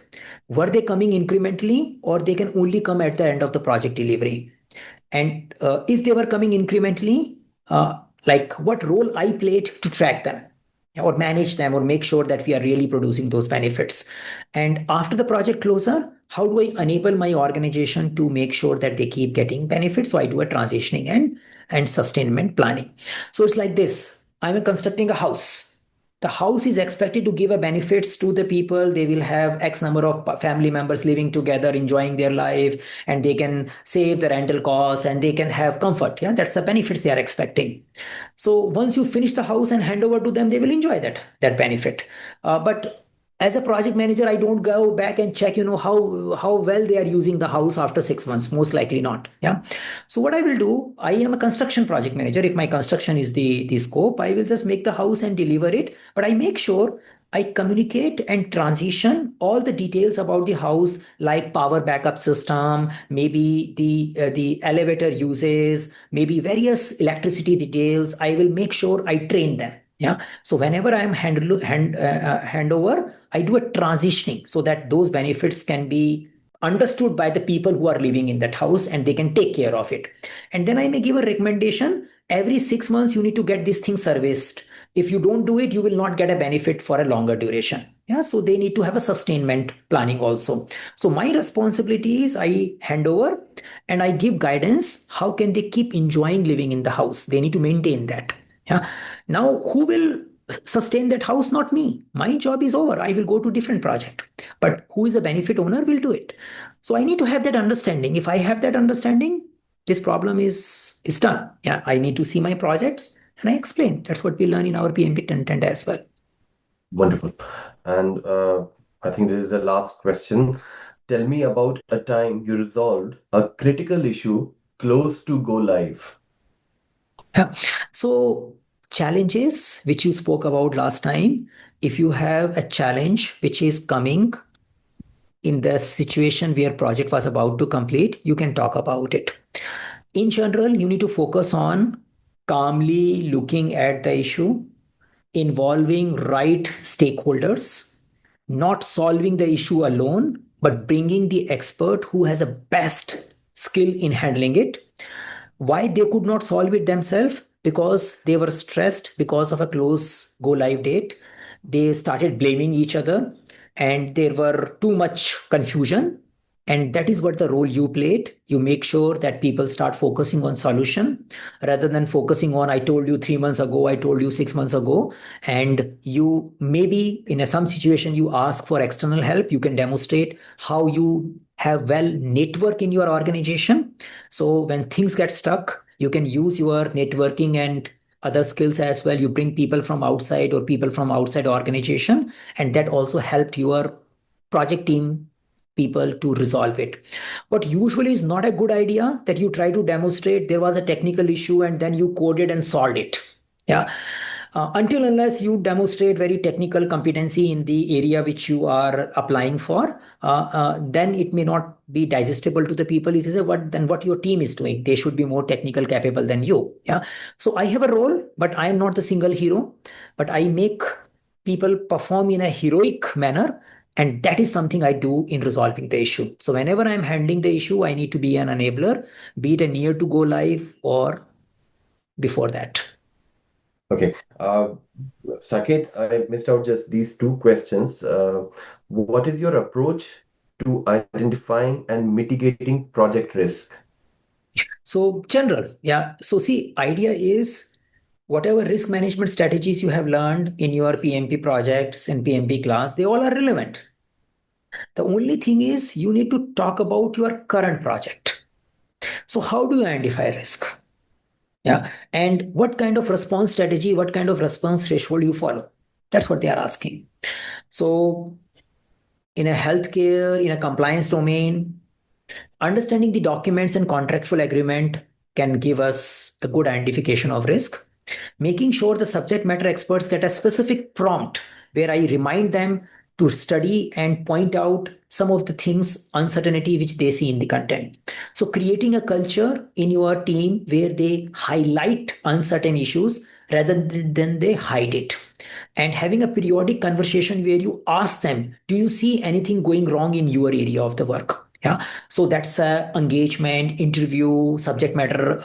Were they coming incrementally or they can only come at the end of the project delivery? And if they were coming incrementally, like what role I played to track them or manage them or make sure that we are really producing those benefits. And after the project closure, how do I enable my organization to make sure that they keep getting benefits? So I do a transitioning and sustainment planning. So it's like this. I'm constructing a house. The house is expected to give a benefits to the people. They will have x number of family members living together enjoying their life, and they can save the rental cost and they can have comfort. Yeah, that's the benefits they are expecting. So once you finish the house and hand over to them, they will enjoy that benefit. But as a project manager, I don't go back and check, how well they are using the house after 6 months. Most likely not. Yeah. So what I will do, I am a construction project manager. If my construction is the scope, I will just make the house and deliver it. But I make sure I communicate and transition all the details about the house, like power backup system, maybe the elevator uses, maybe various electricity details. I will make sure I train them. Yeah. So whenever I am handover, I do a transitioning so that those benefits can be understood by the people who are living in that house and they can take care of it. And then I may give a recommendation. Every 6 months, you need to get this thing serviced. If you don't do it, you will not get a benefit for a longer duration. Yeah, so they need to have a sustainment planning also. So my responsibility is I hand over and I give guidance. How can they keep enjoying living in the house? They need to maintain that. Yeah. Now, who will sustain that house? Not me. My job is over. I will go to different project. But who is a benefit owner will do it. So I need to have that understanding. If I have that understanding, this problem is done. Yeah, I need to see my projects and I explain. That's what we learn in our PMP 1010 as well. Wonderful. And I think this is the last question. Tell me about a time you resolved a critical issue close to go live. Yeah. So challenges which you spoke about last time, if you have a challenge which is coming in the situation where project was about to complete, you can talk about it. In general, you need to focus on calmly looking at the issue, involving right stakeholders, not solving the issue alone, but bringing the expert who has a best skill in handling it. Why they could not solve it themselves? Because they were stressed because of a close go live date. They started blaming each other and there were too much confusion. And that is what the role you played. You make sure that people start focusing on solution rather than focusing on, I told you 3 months ago, I told you 6 months ago. And you maybe in some situation you ask for external help. You can demonstrate how you have well network in your organization. So when things get stuck, you can use your networking and other skills as well. You bring people from outside or people from outside organization, and that also helped your project team people to resolve it. What usually is not a good idea that you try to demonstrate there was a technical issue and then you coded and solved it. Yeah. Until unless you demonstrate very technical competency in the area which you are applying for, then it may not be digestible to the people. You say, what your team is doing? They should be more technical capable than you. Yeah. So I have a role, but I am not the single hero. But I make people perform in a heroic manner, and that is something I do in resolving the issue. So whenever I'm handling the issue, I need to be an enabler, be it a near to go live or before that. Okay. Saket, I missed out just these two questions. What is your approach to identifying and mitigating project risk? So general, yeah. So see, idea is whatever risk management strategies you have learned in your PMP projects and PMP class, they all are relevant. The only thing is you need to talk about your current project. So how do you identify risk? Yeah. And what kind of response strategy, what kind of response threshold you follow? That's what they are asking. So in a healthcare, in a compliance domain, understanding the documents and contractual agreement can give us a good identification of risk. Making sure the subject matter experts get a specific prompt where I remind them to study and point out some of the things, uncertainty which they see in the content. So creating a culture in your team where they highlight uncertain issues rather than they hide it. And having a periodic conversation where you ask them, do you see anything going wrong in your area of the work? Yeah. So that's engagement, interview, subject matter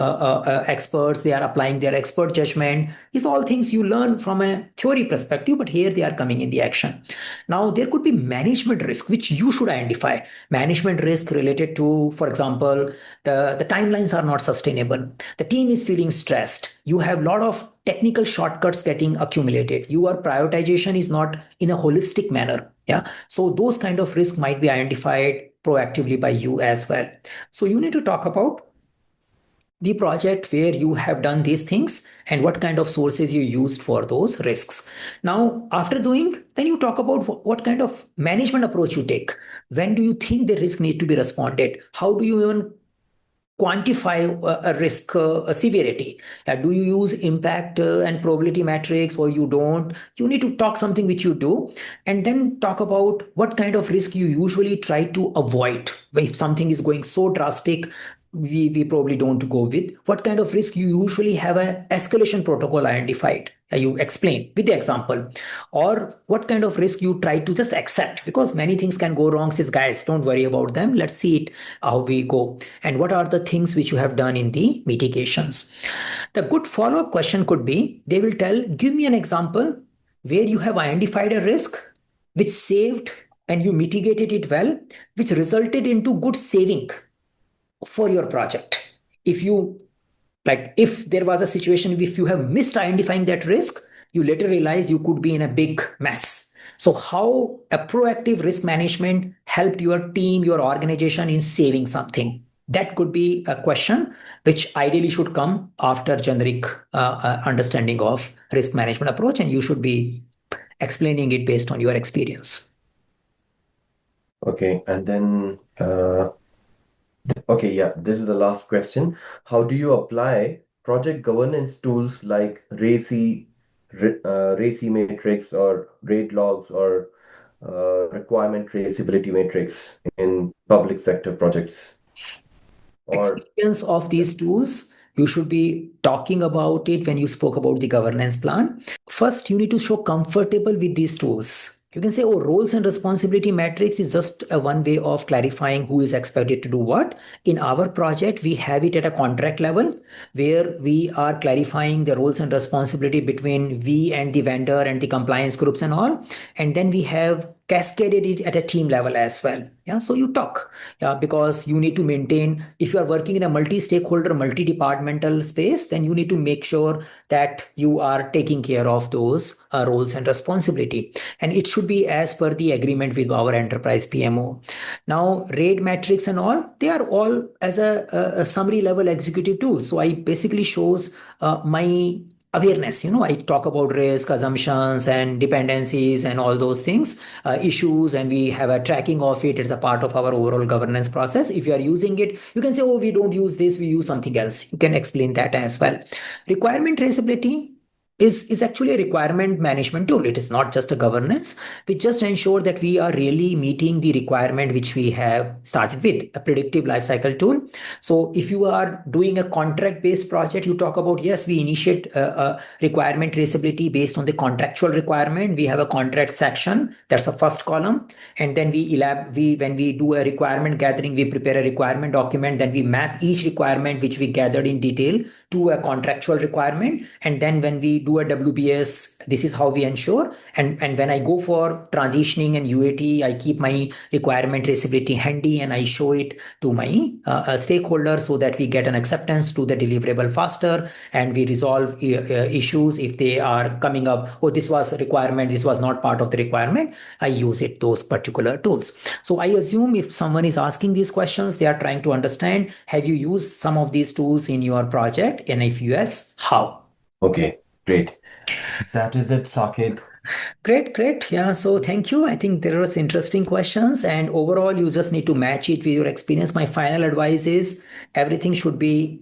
experts. They are applying their expert judgment. These all things you learn from a theory perspective, but here they are coming in the action. Now, there could be management risk, which you should identify. Management risk related to, for example, the timelines are not sustainable. The team is feeling stressed. You have a lot of technical shortcuts getting accumulated. Your prioritization is not in a holistic manner. Yeah. So those kind of risk might be identified proactively by you as well. So you need to talk about the project where you have done these things and what kind of sources you used for those risks. Now, after doing, then you talk about what kind of management approach you take. When do you think the risk need to be responded? How do you even quantify a risk a severity? Do you use impact and probability metrics, or you don't? You need to talk something which you do, and then talk about what kind of risk you usually try to avoid. If something is going so drastic, we probably don't go with. What kind of risk you usually have a escalation protocol identified, you explain with the example. Or what kind of risk you try to just accept, because many things can go wrong. Says, guys, don't worry about them, let's see it how we go. And what are the things which you have done in the mitigations? The good follow-up question could be, they will tell, give me an example where you have identified a risk which saved and you mitigated it well, which resulted into good saving for your project. If you, like, if there was a situation, if you have missed identifying that risk, you later realize you could be in a big mess. So how a proactive risk management helped your team, your organization in saving something? That could be a question which ideally should come after generic understanding of risk management approach, and you should be explaining it based on your experience. Okay, and then okay, yeah, this is the last question. How do you apply project governance tools like RACI matrix or rate logs or requirement traceability matrix in public sector projects? Or Experience of these tools, you should be talking about it when you spoke about the governance plan. First, you need to show comfortable with these tools. You can say, oh, roles and responsibility matrix is just a one way of clarifying who is expected to do what. In our project, we have it at a contract level where we are clarifying the roles and responsibility between we and the vendor and the compliance groups and all. And then we have cascaded it at a team level as well. Yeah, so you talk, yeah, because you need to maintain, if you are working in a multi-stakeholder, multi-departmental space, then you need to make sure that you are taking care of those roles and responsibility, and it should be as per the agreement with our enterprise PMO. Now, raid metrics and all, they are all as a summary level executive tool. So I basically shows my awareness. I talk about risk assumptions and dependencies and all those things, issues, and we have a tracking of it. It's a part of our overall governance process. If you are using it, you can say, oh, we don't use this, we use something else. You can explain that as well. Requirement traceability is actually a requirement management tool. It is not just a governance. We just ensure that we are really meeting the requirement which we have started with, a predictive lifecycle tool. So if you are doing a contract based project, you talk about, yes, we initiate a requirement traceability based on the contractual requirement. We have a contract section, that's the first column. And then when we do a requirement gathering, we prepare a requirement document. Then we map each requirement which we gathered in detail to a contractual requirement. And then when we do a WBS, this is how we ensure. And when I go for transitioning and UAT, I keep my requirement traceability handy and I show it to my stakeholders so that we get an acceptance to the deliverable faster, and we resolve issues if they are coming up. Oh, this was a requirement, this was not part of the requirement. I use it, those particular tools. So I assume if someone is asking these questions, they are trying to understand, have you used some of these tools in your project? And if yes, how? okay, great. That is it, Saket. Great, great. Yeah, so thank you. I think there was interesting questions, and overall, you just need to match it with your experience. My final advice is everything should be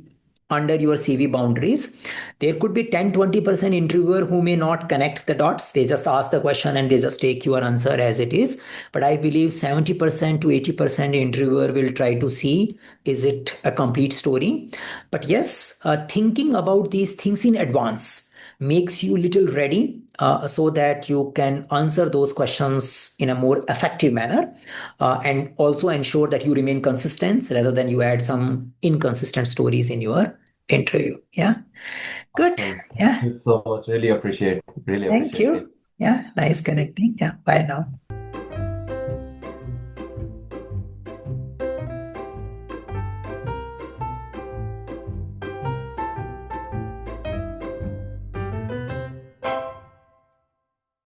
under your CV boundaries. There could be 10-20% interviewer who may not connect the dots. They just ask the question and they just take your answer as it is. But I believe 70% to 80% interviewer will try to see, is it a complete story? But yes, thinking about these things in advance, makes you little ready so that you can answer those questions in a more effective manner, and also ensure that you remain consistent rather than you add some inconsistent stories in your interview. Yeah. Good. Awesome. Thank Yeah. you so much. Really Thank appreciate it. you. Yeah. Nice connecting. Yeah. Bye now.